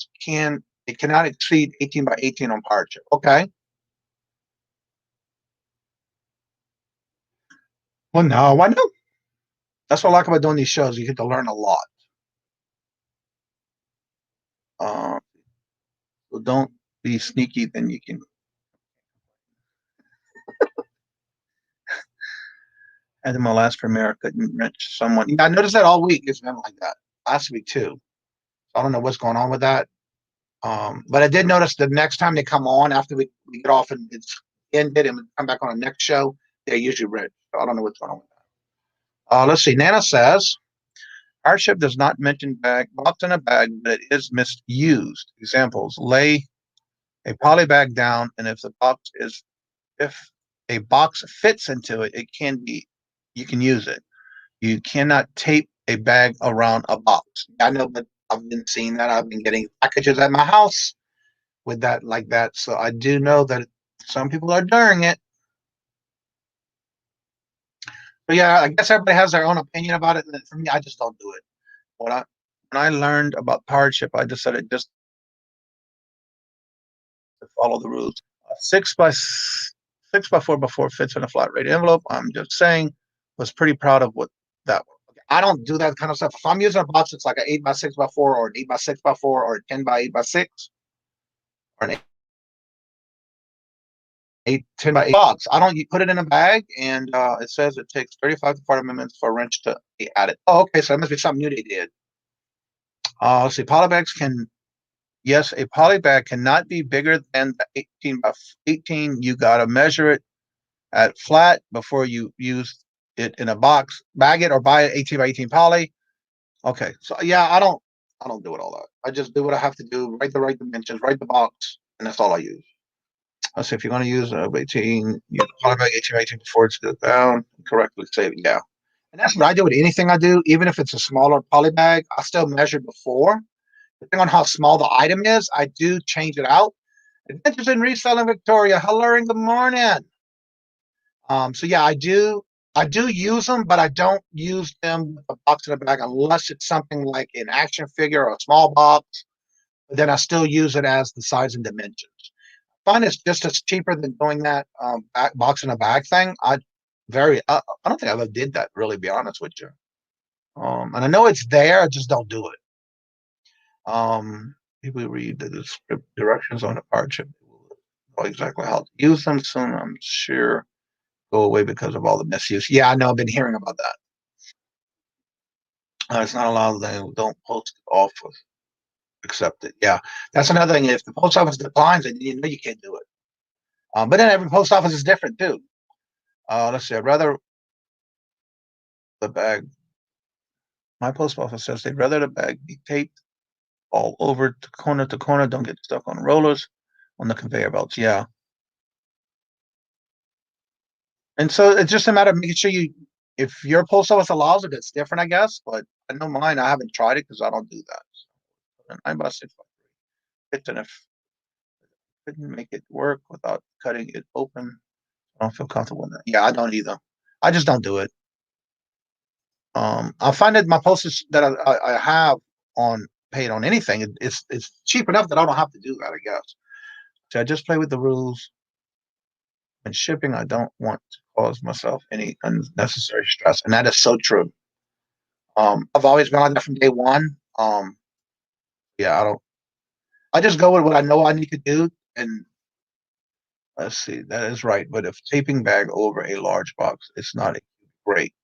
cannot exceed 18 by 18 on parch. Okay. Well, now I know. That's what I like about doing these shows. You get to learn a lot. So don't be sneaky. Then you can. And then my last premiere couldn't reach someone. Yeah, I noticed that all week. It's been like that. Last week too. I don't know what's going on with that. But I did notice the next time they come on after we get off and it's ended and we come back on the next show, they're usually red. So I don't know what's going on with that. Let's see. Nana says our ship does not mention bag box in a bag, but it is misused. Examples: lay a poly bag down, and if a box fits into it, you can use it. You cannot tape a bag around a box. I know, but I've been seeing that. I've been getting packages at my house with that like that. So I do know that some people are doing it. But yeah, I guess everybody has their own opinion about it. And for me, I just don't do it. When I learned about hardship, I decided just to follow the rules. 6 by 4 fits in a flat rate envelope. I'm just saying, was pretty proud of what that was. Okay. I don't do that kind of stuff. If I'm using a box, it's like an 8 by 6 by 4 or an 8 by 6 by 4 or a 10 by 8 by 6 or an 10 by 8 box. I don't put it in a bag, and it says it takes 35 to 40 minutes for a wrench to be added. Oh, okay, so that must be something new they did. Let's see, polybags can, yes, a polybag cannot be bigger than the 18 by 18. You got to measure it at flat before you use it in a box. Bag it or buy an 18 by 18 poly. Okay, so yeah, I don't do it all that. I just do what I have to do, write the right dimensions, write the box, and that's all I use. Let's see, if you're going to use 18, use polybag 18 by 18 before it's down, correctly save it. Yeah. And that's what I do with anything I do, even if it's a smaller polybag, I still measure before. Depending on how small the item is, I do change it out. Adventures in Reselling Victoria. Hello and good morning. So yeah, I do use them, but I don't use them with a box in the bag unless it's something like an action figure or a small box. But then I still use it as the size and dimensions. Find it's just as cheaper than doing that box in a bag thing. I don't think I ever did that, really, be honest with you. And I know it's there, I just don't do it. People read the directions on the card chip. Know exactly how to use them soon. I'm sure go away because of all the misuse. Yeah, I know. I've been hearing about that. It's not allowed. They don't post it off or accept it. Yeah, that's another thing. If the post office declines it, you know you can't do it. But then every post office is different too. Let's see. I'd rather the bag. My post office says they'd rather the bag be taped all over to corner to corner. Don't get stuck on rollers on the conveyor belts. Yeah. And so it's just a matter of making sure if your post office allows it, it's different, I guess. But I know mine, I haven't tried it because I don't do that. So, 9 by 6 by 3. And if I couldn't make it work without cutting it open, I don't feel comfortable with that. Yeah, I don't either. I just don't do it. I find that my postage that I have on paid on anything, it's cheap enough that I don't have to do that, I guess. So I just play with the rules. When shipping, I don't want to cause myself any unnecessary stress, and that is so true. I've always been like that from day one. Yeah, I don't. I just go with what I know I need to do, and let's see, that is right. But if taping bag over a large box, it's not great.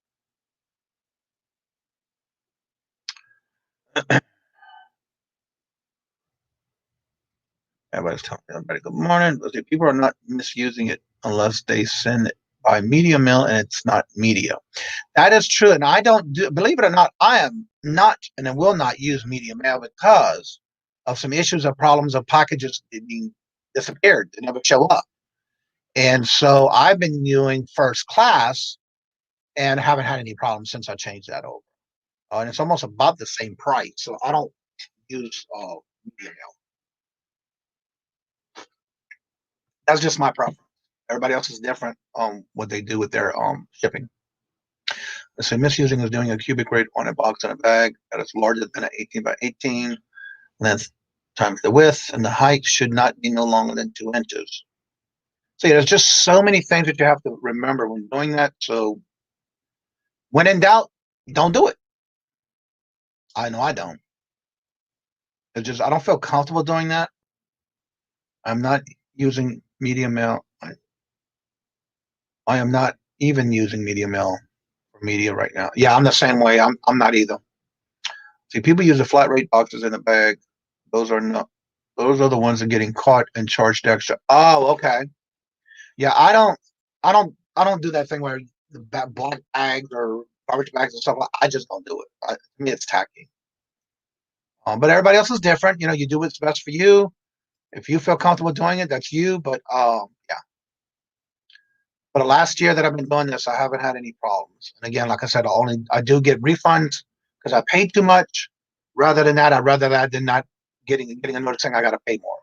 Everybody's telling everybody good morning. Let's see, people are not misusing it unless they send it by media mail and it's not media. That is true, and I don't do. Believe it or not, I am not, and I will not use media mail because of some issues or problems of packages being disappeared. They never show up, and so I've been doing first class and haven't had any problems since I changed that over. And it's almost about the same price, so I don't use media mail. That's just my preference. Everybody else is different on what they do with their shipping. So misusing is doing a cubic rate on a box and a bag that is larger than an 18 by 18 length times the width, and the height should not be no longer than 2 inches. So yeah, there's just so many things that you have to remember when doing that. So when in doubt, don't do it. I know I don't. It's just I don't feel comfortable doing that. I'm not using media mail. I am not even using media mail for media right now. Yeah, I'm the same way. I'm not either. See, people use the flat rate boxes in the bag. Those are not. Those are the ones that are getting caught and charged extra. Oh, okay. Yeah, I don't do that thing where the black bags or garbage bags and stuff. I just don't do it. To me, it's tacky. But everybody else is different. You know, you do what's best for you. If you feel comfortable doing it, that's you. But yeah. But the last year that I've been doing this, I haven't had any problems. And again, like I said, I do get refunds because I paid too much. Rather than that, I'd rather that than not getting a notice saying I got to pay more.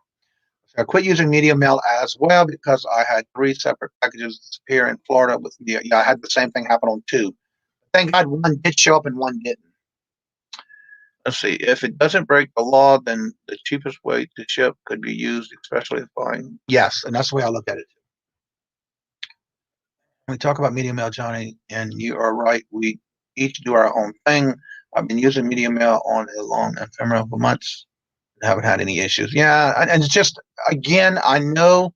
So I quit using media mail as well because I had 3 separate packages disappear in Florida with me. Yeah, I had the same thing happen on 2. Thank God one did show up and one didn't. Let's see. If it doesn't break the law, then the cheapest way to ship could be used, especially if buying. Yes, and that's the way I look at it. We talk about media mail, Johnny, and you are right. We each do our own thing. I've been using media mail on a long ephemeral for months. Haven't had any issues. Yeah, and it's just again, I know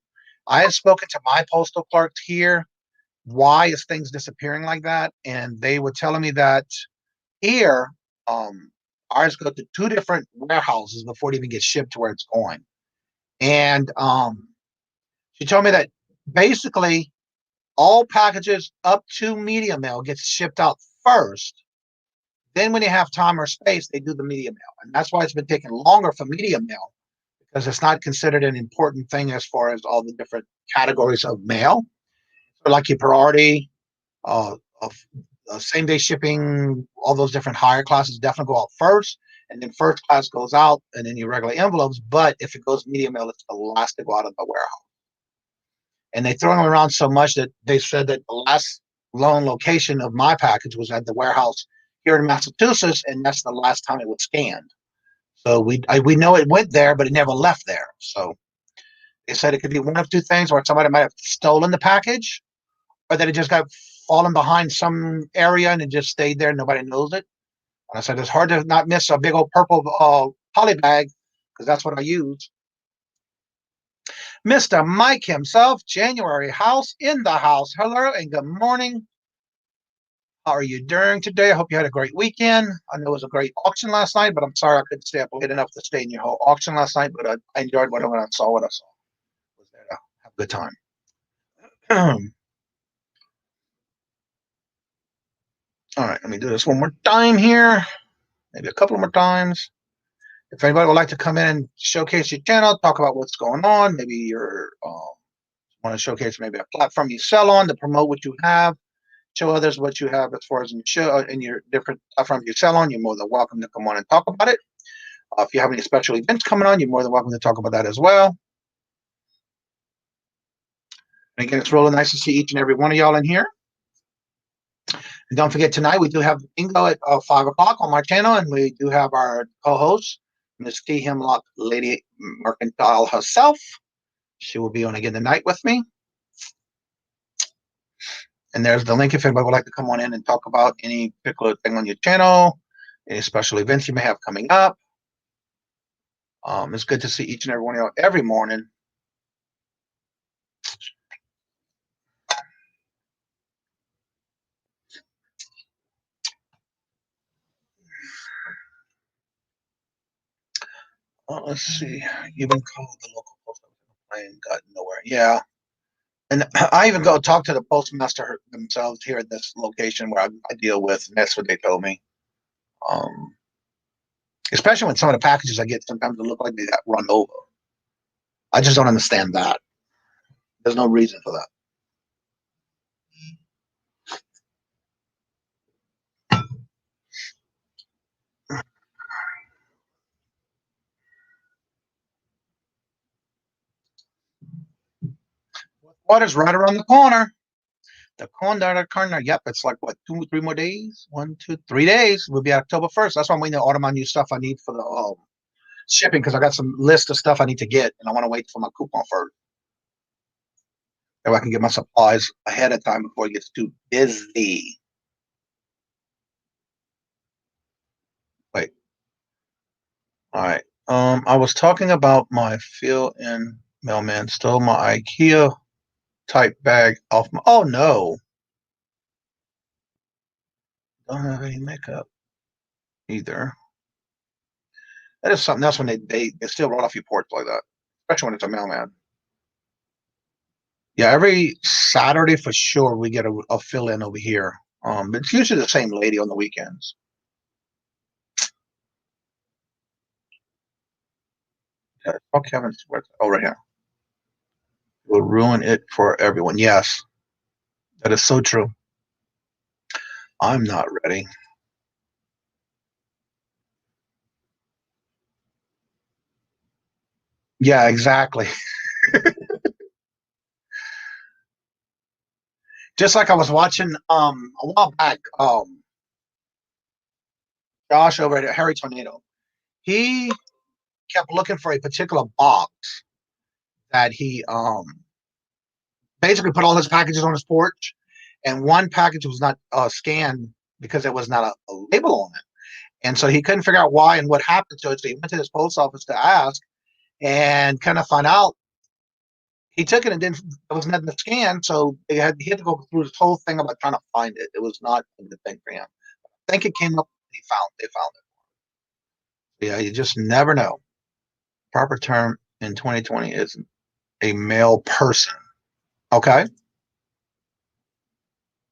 I have spoken to my postal clerks here. Why is things disappearing like that? And they were telling me that here, ours go to 2 different warehouses before it even gets shipped to where it's going. And she told me that basically all packages up to media mail gets shipped out first. Then when they have time or space, they do the media mail. And that's why it's been taking longer for media mail because it's not considered an important thing as far as all the different categories of mail. So like your priority, of same day shipping, all those different higher classes definitely go out first. And then first class goes out and then your regular envelopes. But if it goes media mail, it's the last to go out of the warehouse. And they throw them around so much that they said that the last loan location of my package was at the warehouse here in Massachusetts, and that's the last time it was scanned. So we know it went there, but it never left there. So they said it could be one of 2 things, or somebody might have stolen the package, or that it just got fallen behind some area and it just stayed there and nobody knows it. And I said it's hard to not miss a big old purple poly bag because that's what I use. Mr. Mike himself, January house in the house. Hello and good morning. How are you doing today? I hope you had a great weekend. I know it was a great auction last night, but I'm sorry I couldn't stay up late enough to stay in your whole auction last night. But I enjoyed what I saw. What I saw was there to have a good time. All right, let me do this one more time here. Maybe a couple more times. If anybody would like to come in and showcase your channel, talk about what's going on, maybe you're want to showcase maybe a platform you sell on to promote what you have, show others what you have as far as in your different platforms you sell on, you're more than welcome to come on and talk about it. If you have any special events coming on, you're more than welcome to talk about that as well. And again, it's really nice to see each and every one of y'all in here. And don't forget, tonight we do have bingo at 5 o'clock on my channel, and we do have our co-host, Miss T. Hemlock, Lady Mercantile herself. She will be on again tonight with me. And there's the link if anybody would like to come on in and talk about any particular thing on your channel, any special events you may have coming up. It's good to see each and every one of you every morning. Let's see. Even called the local post office on the plane, got nowhere. Yeah. And I even go talk to the postmaster themselves here at this location where I deal with, and that's what they told me. Especially when some of the packages I get sometimes they look like they got run over. I just don't understand that. There's no reason for that. Water's right around the corner. The corner. Yep, it's like what, 2-3 more days? 1, 2, 3 days. We'll be October 1st. That's why I'm waiting to order my new stuff I need for the shipping, because I got some list of stuff I need to get, and I want to wait for my coupon first. That way I can get my supplies ahead of time before it gets too busy. Wait. All right. I was talking about my fill-in mailman stole my IKEA type bag off my. Oh no. Don't have any makeup either. That is something else when they still roll off your porch like that, especially when it's a mailman. Yeah, every Saturday for sure we get a fill-in over here. But it's usually the same lady on the weekends. Oh, Kevin's over here. Will ruin it for everyone. Yes, that is so true. I'm not ready. Yeah, exactly. Just like I was watching a while back, Josh over at Harry Tornado. He kept looking for a particular box that he basically put all his packages on his porch, and one package was not scanned because there was not a label on it. And so he couldn't figure out why and what happened to it. So he went to this post office to ask and kind of find out. He took it and didn't. There was nothing to scan, so he had to go through this whole thing about trying to find it. It was not a good thing for him. I think it came up. They found it. Yeah, you just never know. Proper term in 2020 is a male person. Okay.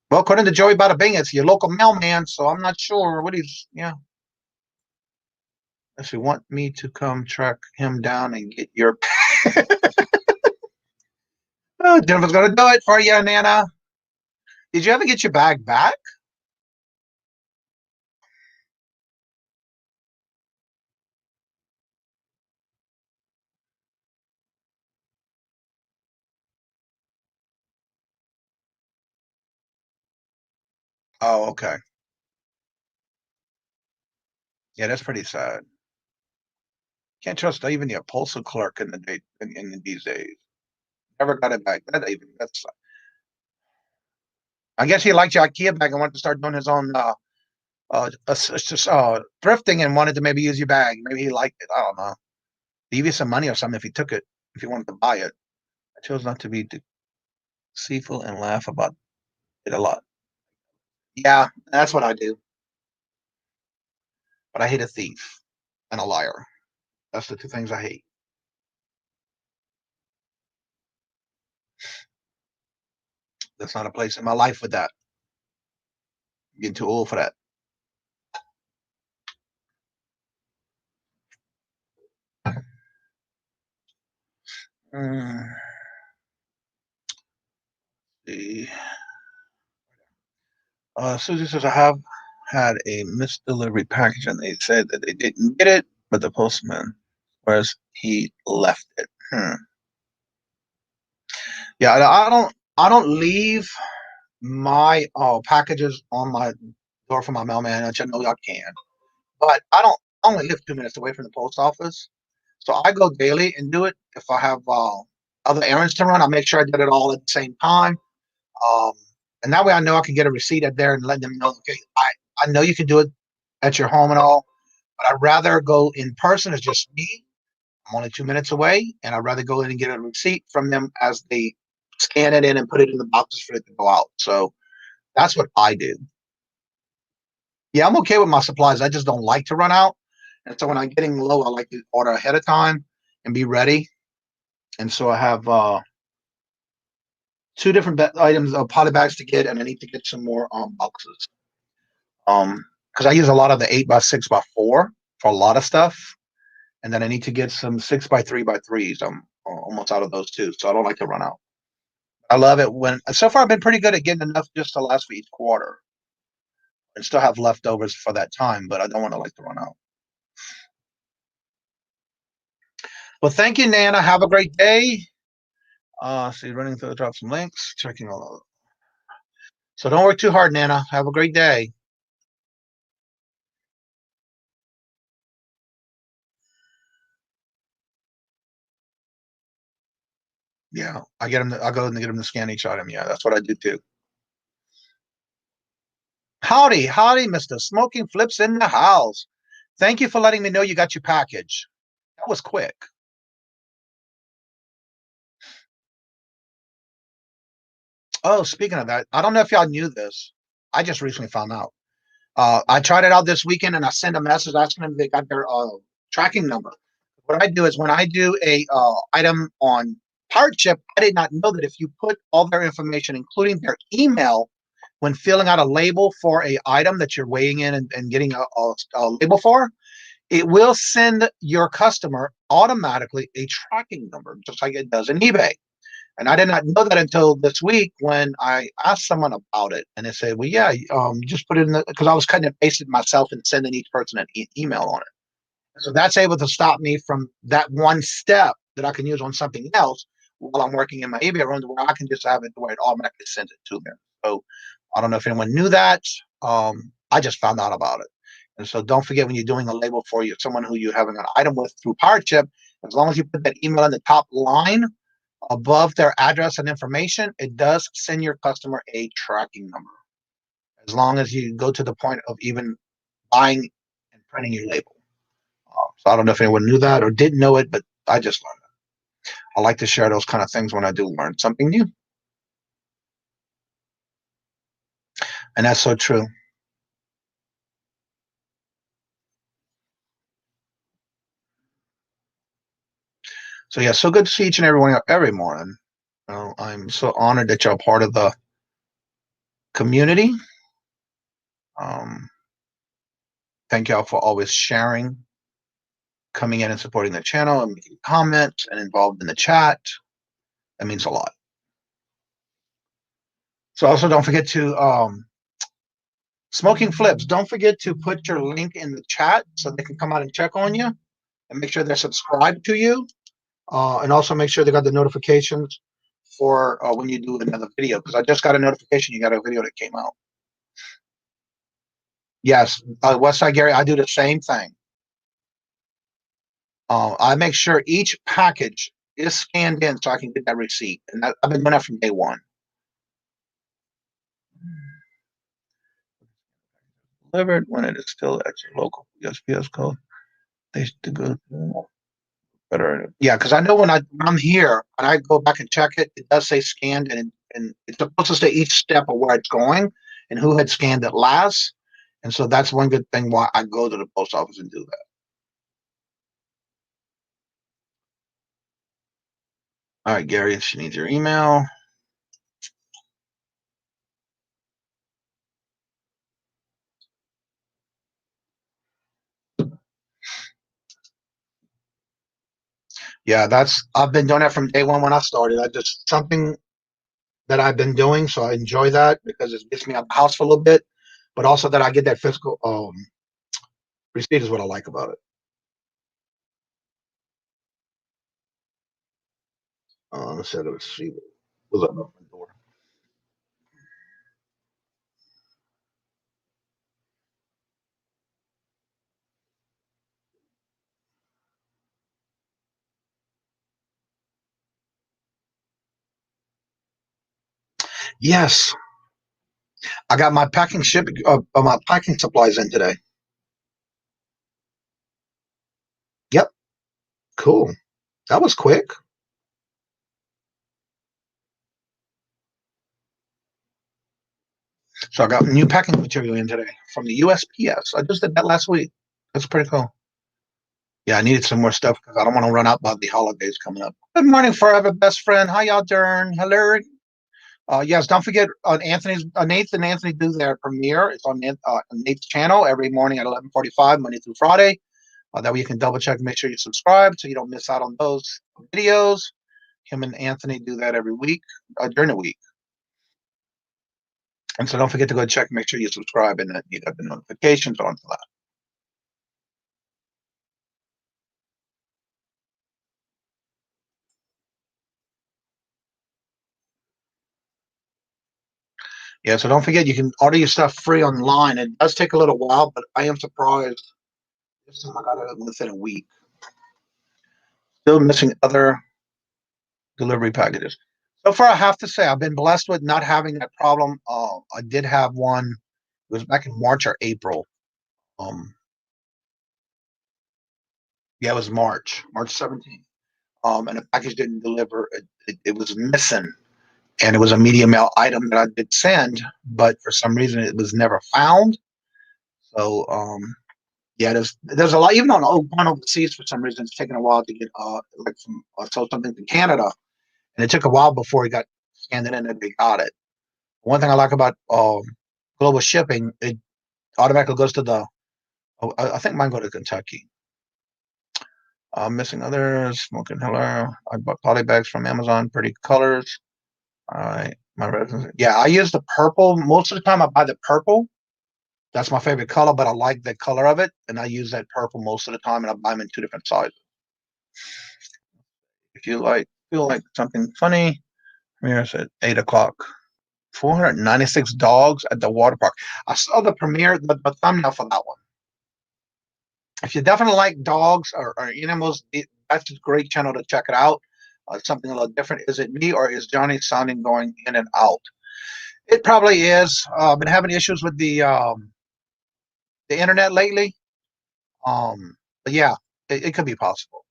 Well, according to Joey Bada Bing, it's your local mailman, so I'm not sure what he's. Yeah. If you want me to come track him down and get your. Oh, Jennifer's gonna do it for you, Nana. Did you ever get your bag back? Oh, okay. Yeah, that's pretty sad. Can't trust even the upholstery clerk in the day in these days. Never got it back. That's. I guess he liked your IKEA bag and wanted to start doing his own thrifting and wanted to maybe use your bag. Maybe he liked it. I don't know. Leave you some money or something if he took it. If he wanted to buy it. I chose not to be deceitful and laugh about it a lot. Yeah, that's what I do. But I hate a thief and a liar. That's the two things I hate. That's not a place in my life with that. I'm getting too old for that. Mm, see. Susie says I have had a missed delivery package, and they said that they didn't get it, but the postman, whereas he left it. Yeah, I don't leave my packages on my door for my mailman, which I know I can. But I don't only live 2 minutes away from the post office. So I go daily and do it. If I have other errands to run, I make sure I did it all at the same time. Um, and that way I know I can get a receipt at there and let them know, okay, I know you can do it at your home and all, but I'd rather go in person. It's just me. I'm only 2 minutes away, and I'd rather go in and get a receipt from them as they scan it in and put it in the boxes for it to go out. So that's what I do. Yeah, I'm okay with my supplies. I just don't like to run out. And so when I'm getting low, I like to order ahead of time and be ready. And so I have two different items of poly bags to get, and I need to get some more boxes. Because I use a lot of the 8x6x4 for a lot of stuff, and then I need to get some 6x3x3s. I'm almost out of those too, so I don't like to run out. I love it when so far I've been pretty good at getting enough just to last for each quarter, and still have leftovers for that time, but I don't want to like to run out. Well, thank you, Nana. Have a great day. So you're running through the drop some links, checking all of it. So don't work too hard, Nana. Have a great day. Yeah, I get them. I go and get them to scan each item. Yeah, that's what I do too. Howdy, howdy, Mr. Smoking Flips in the house. Thank you for letting me know you got your package. That was quick. Oh, speaking of that, I don't know if y'all knew this. I just recently found out. I tried it out this weekend and I sent a message asking them if they got their tracking number. What I do is when I do a item on Pirate Ship, I did not know that if you put all their information, including their email, when filling out a label for a item that you're weighing in and getting a label for, it will send your customer automatically a tracking number, just like it does in eBay. And I did not know that until this week when I asked someone about it, and they said, "Well, yeah, just put it in the," because I was cutting and pasting myself and sending each person an email on it. So that's able to stop me from that one step that I can use on something else while I'm working in my eBay rooms, where I can just have it where it automatically sends it to them. So I don't know if anyone knew that. I just found out about it. And so don't forget when you're doing a label for you, someone who you're having an item with through Pirate Ship, as long as you put that email in the top line above their address and information, it does send your customer a tracking number. As long as you go to the point of even buying and printing your label. So I don't know if anyone knew that or didn't know it, but I just learned it. I like to share those kind of things when I do learn something new. And that's so true. So yeah, so good to see each and everyone every morning. I'm so honored that you're part of the community. Um, Thank y'all for always sharing, coming in and supporting the channel and making comments and involved in the chat. That means a lot. So also don't forget to Smoking Flips. Don't forget to put your link in the chat so they can come out and check on you and make sure they're subscribed to you. And also make sure they got the notifications for when you do another video, because I just got a notification you got a video that came out. Yes, Westside Gary, I do the same thing. I make sure each package is scanned in so I can get that receipt, and I've been doing that from day one. Delivered when it is still at your local USPS code. They should go better. Yeah, because I know when I'm here and I go back and check it, it does say scanned, and it's supposed to say each step of where it's going and who had scanned it last. And so that's one good thing why I go to the post office and do that. All right, Gary, she needs your email. Yeah, I've been doing that from day one when I started. I just something that I've been doing, so I enjoy that because it gets me out the house for a little bit, but also that I get that physical receipt is what I like about it. Let's see. Was up my door. Yes, I got my my packing supplies in today. Yep, cool. That was quick. So I got new packing material in today from the USPS. I just did that last week. That's pretty cool. Yeah, I needed some more stuff because I don't want to run out by the holidays coming up. Good morning, forever best friend. How y'all doing? Hello. Yes, don't forget on Nate and Anthony do their premiere. It's on Nate's channel every morning at 11:45, Monday through Friday. That way you can double check and make sure you subscribe so you don't miss out on those videos. Him and Anthony do that every week during the week. And so don't forget to go check and make sure you subscribe and that you got the notifications on for that. Yeah, so don't forget you can order your stuff free online. It does take a little while, but I am surprised. This time I got it within a week. Still missing other delivery packages. So far, I have to say I've been blessed with not having that problem. I did have one. It was back in March or April. Um, yeah, it was March 17th. And the package didn't deliver. It was missing, and it was a media mail item that I did send, but for some reason it was never found. So yeah, there's a lot even on overseas for some reason. It's taken a while to get like from sold something to Canada, and it took a while before it got scanned in and they got it. One thing I like about global shipping, it automatically goes to the. Oh, I think mine go to Kentucky. Missing others. Smoking hello. I bought poly bags from Amazon. Pretty colors. All right. My reference. Yeah, I use the purple. Most of the time I buy the purple. That's my favorite color, but I like the color of it. And I use that purple most of the time and I buy them in 2 different sizes. If you feel like something funny, here's at 8 o'clock. 496 dogs at the water park. I saw the premiere, the thumbnail for that one. If you definitely like dogs or animals, that's a great channel to check it out. Something a little different. Is it me or is Johnny sounding going in and out? It probably is. I've been having issues with the internet lately. But yeah, it could be possible.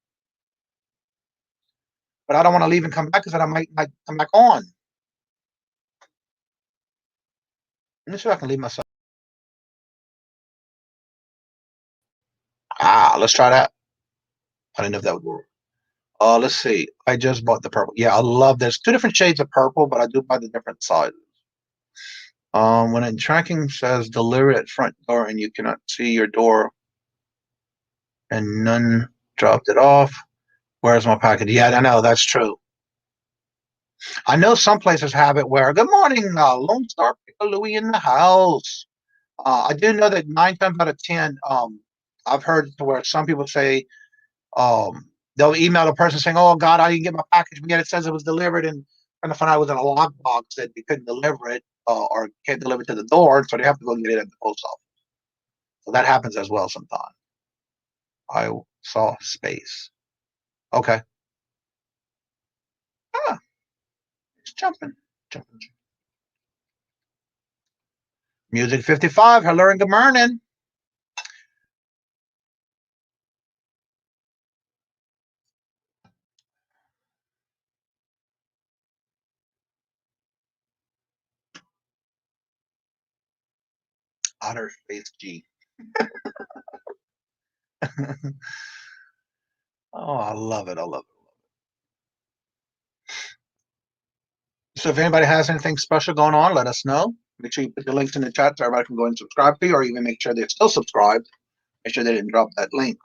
But I don't want to leave and come back because then I might come back on. Let me see if I can leave myself. Let's try that. I didn't know if that would work. Let's see. I just bought the purple. Yeah, I love this. 2 different shades of purple, but I do buy the different sizes. When it tracking says delivered at front door and you cannot see your door and none dropped it off, where's my package? Yeah, I know that's true. I know some places have it where, good morning, Lone Star Pickle Louie in the house. I do know that 9 times out of 10, I've heard to where some people say, they'll email a person saying, "Oh God, I didn't get my package, but yet it says it was delivered," and kind of find out it was in a lockbox that they couldn't deliver it or can't deliver it to the door, so they have to go get it at the post office. So that happens as well sometimes. I saw space. Okay. It's jumping, jumping. Music 55. Hello and good morning. Outer Space G. Oh, I love it. I love it. So if anybody has anything special going on, let us know. Make sure you put the links in the chat so everybody can go and subscribe to you, or even make sure they're still subscribed. Make sure they didn't drop that link.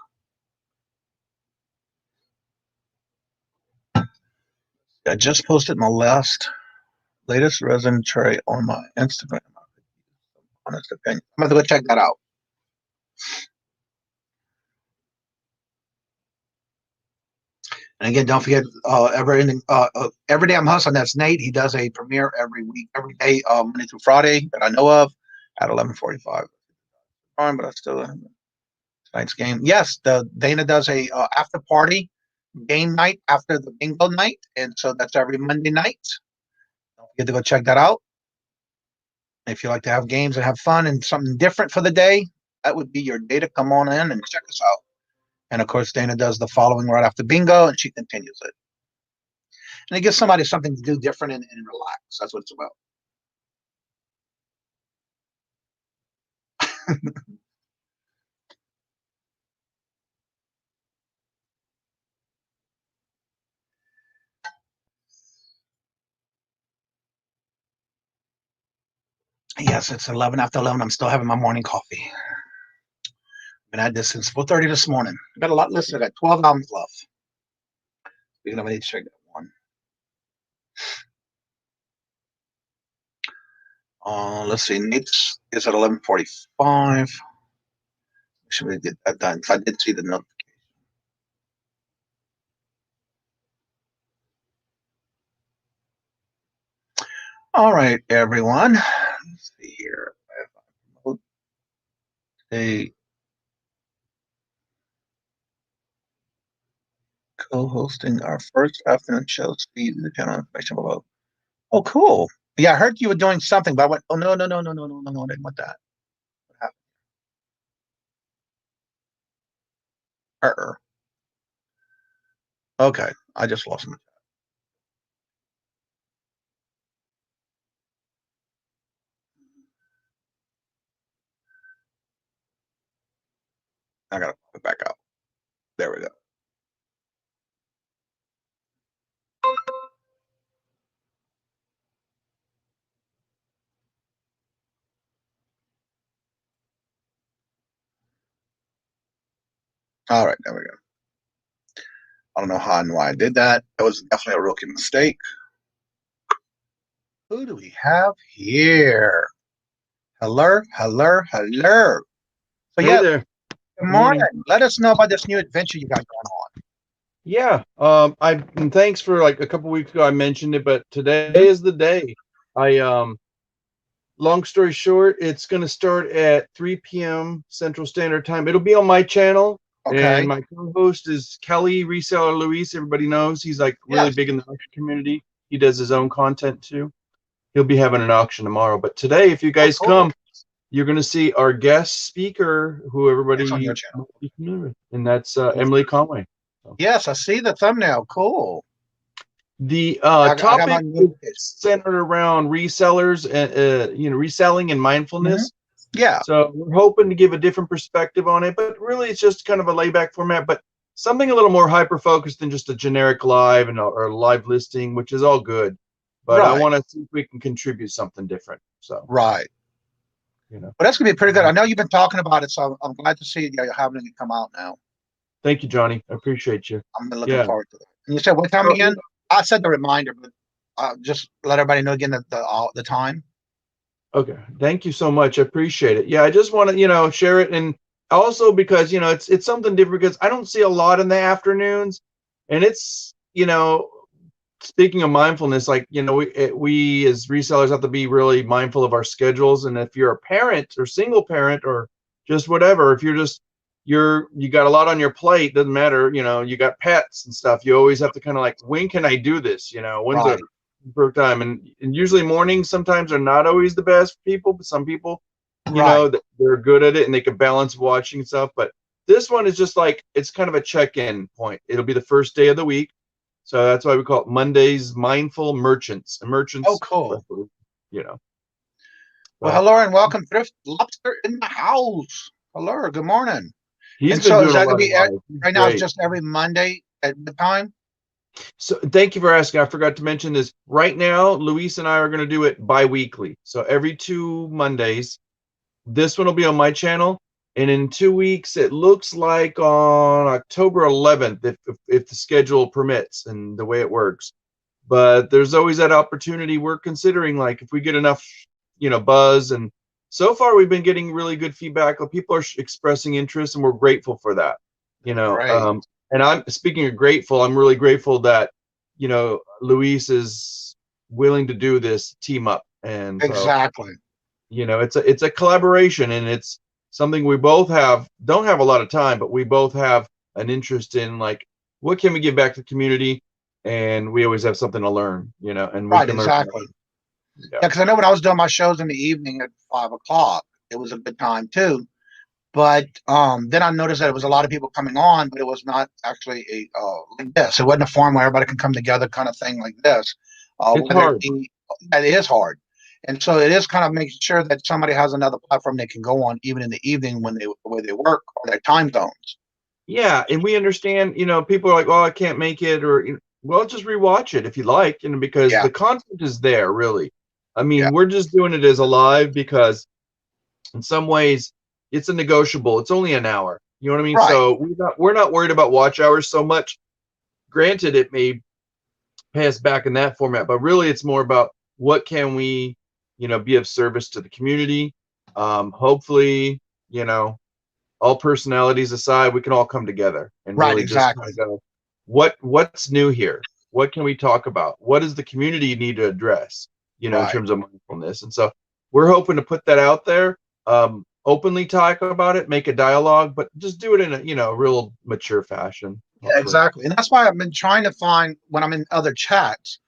I just posted my latest resin tray on my Instagram. Honest opinion. I'm going to go check that out. And again, don't forget, every day I'm hustling. That's Nate. He does a premiere every week, every day, Monday through Friday that I know of at 11:45. Fine, but I still tonight's game. Yes, the Dana does a after party game night after the bingo night, and so that's every Monday night. Don't forget to go check that out. If you like to have games and have fun and something different for the day, that would be your day to come on in and check us out. And of course, Dana does the following right after bingo, and she continues it. And it gives somebody something to do different and relax. That's what it's about. Yes, it's 11 after 11. I'm still having my morning coffee. Been at this since 4:30 this morning. Got a lot listed. I got 12 albums left. Speaking of, I need to check that one. Let's see. Nate's is at 11:45. Should we get that done? If I did see the notification. All right, everyone. Let's see here. A co-hosting our first afternoon show. Speed the channel information below. Oh, cool. Yeah, I heard you were doing something, but I went, oh no, no, no, no, no, no, no, no, I didn't want that. What happened? Okay, I just lost my chat. I gotta put it back out. There we go. All right, there we go. I don't know how and why I did that. That was definitely a rookie mistake. Who do we have here? Hello, hello, hello. So Hey there. Good morning. Let us know about this new adventure you got going on. Yeah. And thanks for like a couple weeks ago I mentioned it, but today is the day. Long story short, it's going to start at 3 p.m. Central Standard Time. It'll be on my channel. Okay. And my co-host is Kelly Reseller Luis. Everybody knows he's like really big in the auction community. He does his own content too. He'll be having an auction tomorrow. But today, if you guys come, you're going to see our guest speaker, who everybody on your channel. might be familiar with, and that's Emily Conway. So. Yes, I see the thumbnail. Cool. The topic is centered around resellers and reselling and mindfulness. Yeah. So we're hoping to give a different perspective on it, but really it's just kind of a layback format, but something a little more hyper focused than just a generic live or live listing, which is all good. But I want to see if we can contribute something different. So Well, that's gonna be pretty good. I know you've been talking about it, so I'm glad to see you're having it come out now. Thank you, Johnny. I appreciate you. I'm looking forward to it. And you said what time again? I said the reminder, but just let everybody know again the time. Okay. Thank you so much. I appreciate it. Yeah, I just want to, share it. And also because, it's something different because I don't see a lot in the afternoons. And it's, speaking of mindfulness, like, we as resellers have to be really mindful of our schedules. And if you're a parent or single parent or just whatever, if you're just, you got a lot on your plate, doesn't matter, you got pets and stuff. You always have to kind of like, when can I do this? When's the perfect time? And usually mornings sometimes are not always the best for people, but some people, they're good at it and they can balance watching stuff. But this one is just like, it's kind of a check-in point. It'll be the first day of the week. So that's why we call it Monday's Mindful Merchants. Merchants. Oh, cool. Well, hello and welcome, Thrift Lobster in the house. Hello, good morning. He's been doing a lot right now, it's just every Monday at the time. So thank you for asking. I forgot to mention this. Right now, Luis and I are going to do it bi-weekly. So every 2 Mondays. This one will be on my channel. And in 2 weeks, it looks like on October 11th, if the schedule permits and the way it works. But there's always that opportunity. We're considering, like, if we get enough, buzz. And so far, we've been getting really good feedback. People are expressing interest, and we're grateful for that. And I'm speaking of grateful. I'm really grateful that, Luis is willing to do this team up. And exactly. So, it's a collaboration, and it's something we both don't have a lot of time, but we both have an interest in, like, what can we give back to the community? And we always have something to learn, and we can learn. Yeah, because I know when I was doing my shows in the evening at 5 o'clock, it was a good time too. But then I noticed that it was a lot of people coming on, but it was not actually a like this. It wasn't a forum where everybody can come together kind of thing like this. It's hard. It is hard. And so it is kind of making sure that somebody has another platform they can go on even in the evening when they work or their time zones. Yeah, and we understand, people are like, "Oh, I can't make it," or well, just rewatch it if you like, because the content is there, really. I mean, we're just doing it as a live because in some ways it's a negotiable. It's only an hour. You know what I mean? Right. So we're not worried about watch hours so much. Granted, it may pay us back in that format, but really it's more about what can we, be of service to the community. Hopefully, all personalities aside, we can all come together and really just kind of go, what's new here? What can we talk about? What does the community need to address, in terms of mindfulness? And so we're hoping to put that out there, openly talk about it, make a dialogue, but just do it in a, real mature fashion. Yeah, exactly. And that's why I've been trying to find, when I'm in other chats,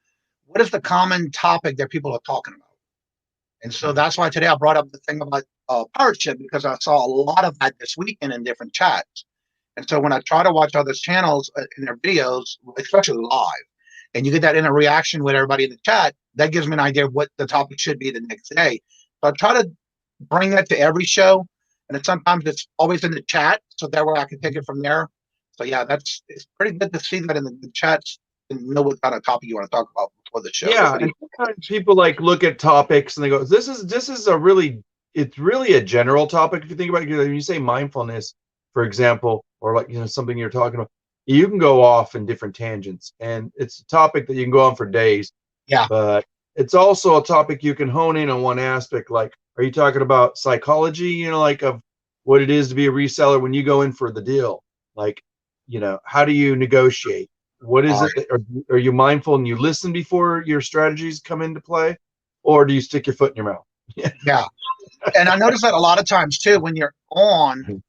what is the common topic that people are talking about? And so that's why today I brought up the thing about pirate ship, because I saw a lot of that this weekend in different chats. And so when I try to watch other channels in their videos, especially live, and you get that inner reaction with everybody in the chat, that gives me an idea of what the topic should be the next day. So I try to bring that to every show, and then sometimes it's always in the chat, so that way I can take it from there. So yeah, it's pretty good to see that in the chats and know what kind of topic you want to talk about before the show. Yeah, and sometimes people look at topics and they go, "This is it's really a general topic." If you think about it, when you say mindfulness, for example, or something you're talking about, you can go off in different tangents, and it's a topic that you can go on for days. Yeah, but it's also a topic you can hone in on one aspect. Like, are you talking about psychology? Of what it is to be a reseller when you go in for the deal, like. How do you negotiate? What is it? Are you mindful and you listen before your strategies come into play, or do you stick your foot in your mouth? Yeah. And I notice that a lot of times too, when you're on,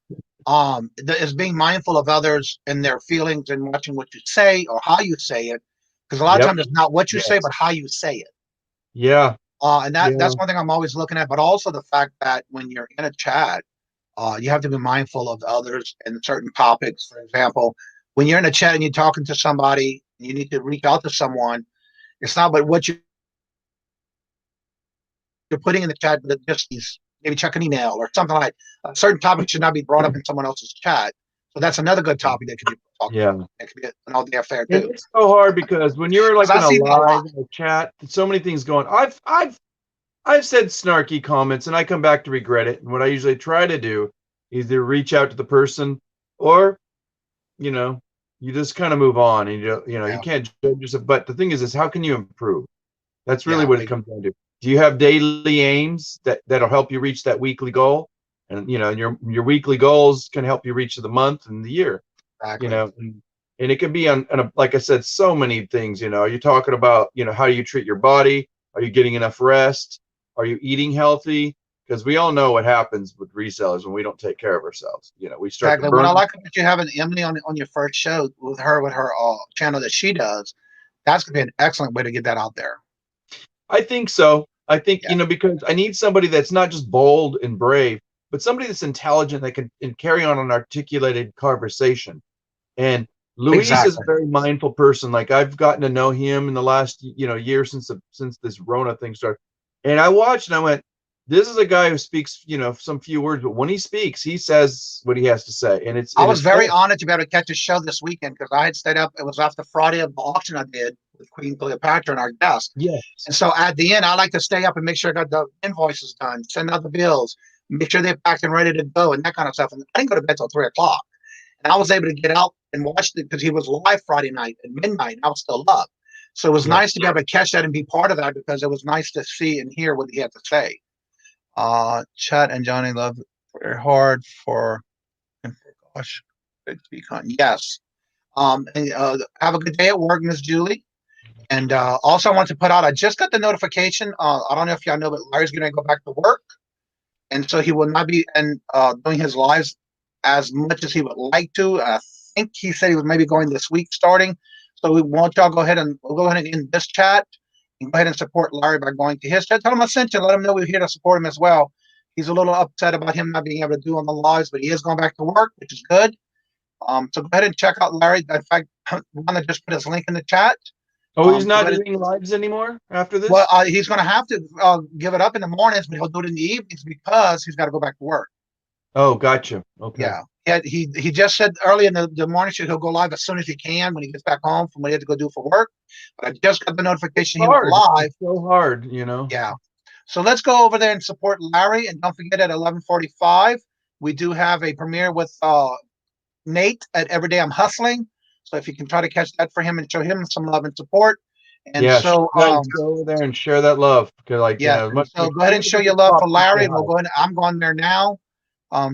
is being mindful of others and their feelings and watching what you say or how you say it, because a lot of times it's not what you say, but how you say it. Yeah. And that's one thing I'm always looking at, but also the fact that when you're in a chat, you have to be mindful of others and certain topics. For example, when you're in a chat and you're talking to somebody, you need to reach out to someone. It's not but what you're putting in the chat, but just maybe check an email or something like a certain topic should not be brought up in someone else's chat. So that's another good topic that could be talked about. It could be an all-day affair too. It's so hard because when you're in a live chat, so many things going. I've said snarky comments and I come back to regret it. And what I usually try to do is either reach out to the person or, you just kind of move on and you can't judge yourself. But the thing is how can you improve? That's really what it comes down to. Do you have daily aims that'll help you reach that weekly goal? And your weekly goals can help you reach the month and the year. Exactly. And it can be on like I said, so many things. Are you talking about how do you treat your body? Are you getting enough rest? Are you eating healthy? Because we all know what happens with resellers when we don't take care of ourselves. We start exactly. When I like that you have an Emily on your first show with her channel that she does, that's gonna be an excellent way to get that out there. I think so. I think because I need somebody that's not just bold and brave, but somebody that's intelligent that can carry on an articulated conversation. And Luis is a very mindful person. Like I've gotten to know him in the last year since this Rona thing started. And I watched and I went, this is a guy who speaks, some few words, but when he speaks, he says what he has to say. And I was very honored to be able to catch a show this weekend because I had stayed up. It was after Friday of the auction I did with Queen Cleopatra and our guest. Yes. And so at the end, I like to stay up and make sure I got the invoices done, send out the bills, make sure they're packed and ready to go and that kind of stuff. And I didn't go to bed till 3 o'clock. And I was able to get out and watch it because he was live Friday night at midnight. And I was still up. So it was nice to be able to catch that and be part of that because it was nice to see and hear what he had to say. Chat and Johnny love very hard for gosh, yes. And, have a good day at work, Miss Julie. And also I want to put out, I just got the notification. I don't know if y'all know, but Larry's going to go back to work. And so he will not be doing his lives as much as he would like to. I think he said he was maybe going this week starting. So we want y'all we'll go ahead and end this chat. You can go ahead and support Larry by going to his chat. Tell him I sent you. Let him know we're here to support him as well. He's a little upset about him not being able to do on the lives, but he is going back to work, which is good. So go ahead and check out Larry. In fact, Wanda just put his link in the chat. Oh, he's not doing lives anymore after this? Well, he's going to have to give it up in the mornings, but he'll do it in the evenings because he's got to go back to work. Oh, gotcha. Okay. Yeah. He just said early in the morning he'll go live as soon as he can when he gets back home from what he had to go do for work. But I just got the notification he went live. It's so hard, you know. Yeah. So let's go over there and support Larry. And don't forget at 11:45, we do have a premiere with Nate at Everyday I'm Hustling. So if you can try to catch that for him and show him some love and support. And so go over there and share that love. So go ahead and show your love for Larry. We'll go ahead. I'm going there now.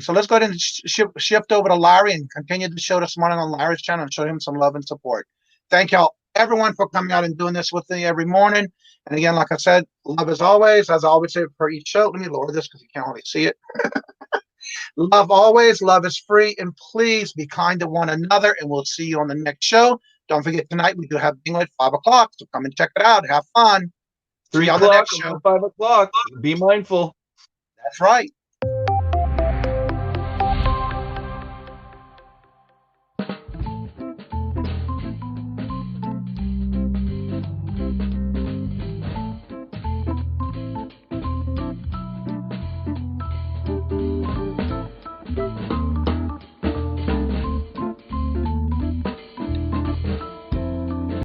So let's go ahead and shift over to Larry and continue to show this morning on Larry's channel and show him some love and support. Thank y'all, everyone, for coming out and doing this with me every morning. And again, like I said, love as always. As I always say for each show, let me lower this because you can't really see it. Love always. Love is free. And please be kind to one another. And we'll see you on the next show. Don't forget, tonight we do have bingo at 5 o'clock. So come and check it out. Have fun. 3 o'clock, 5 o'clock. Be mindful. That's right.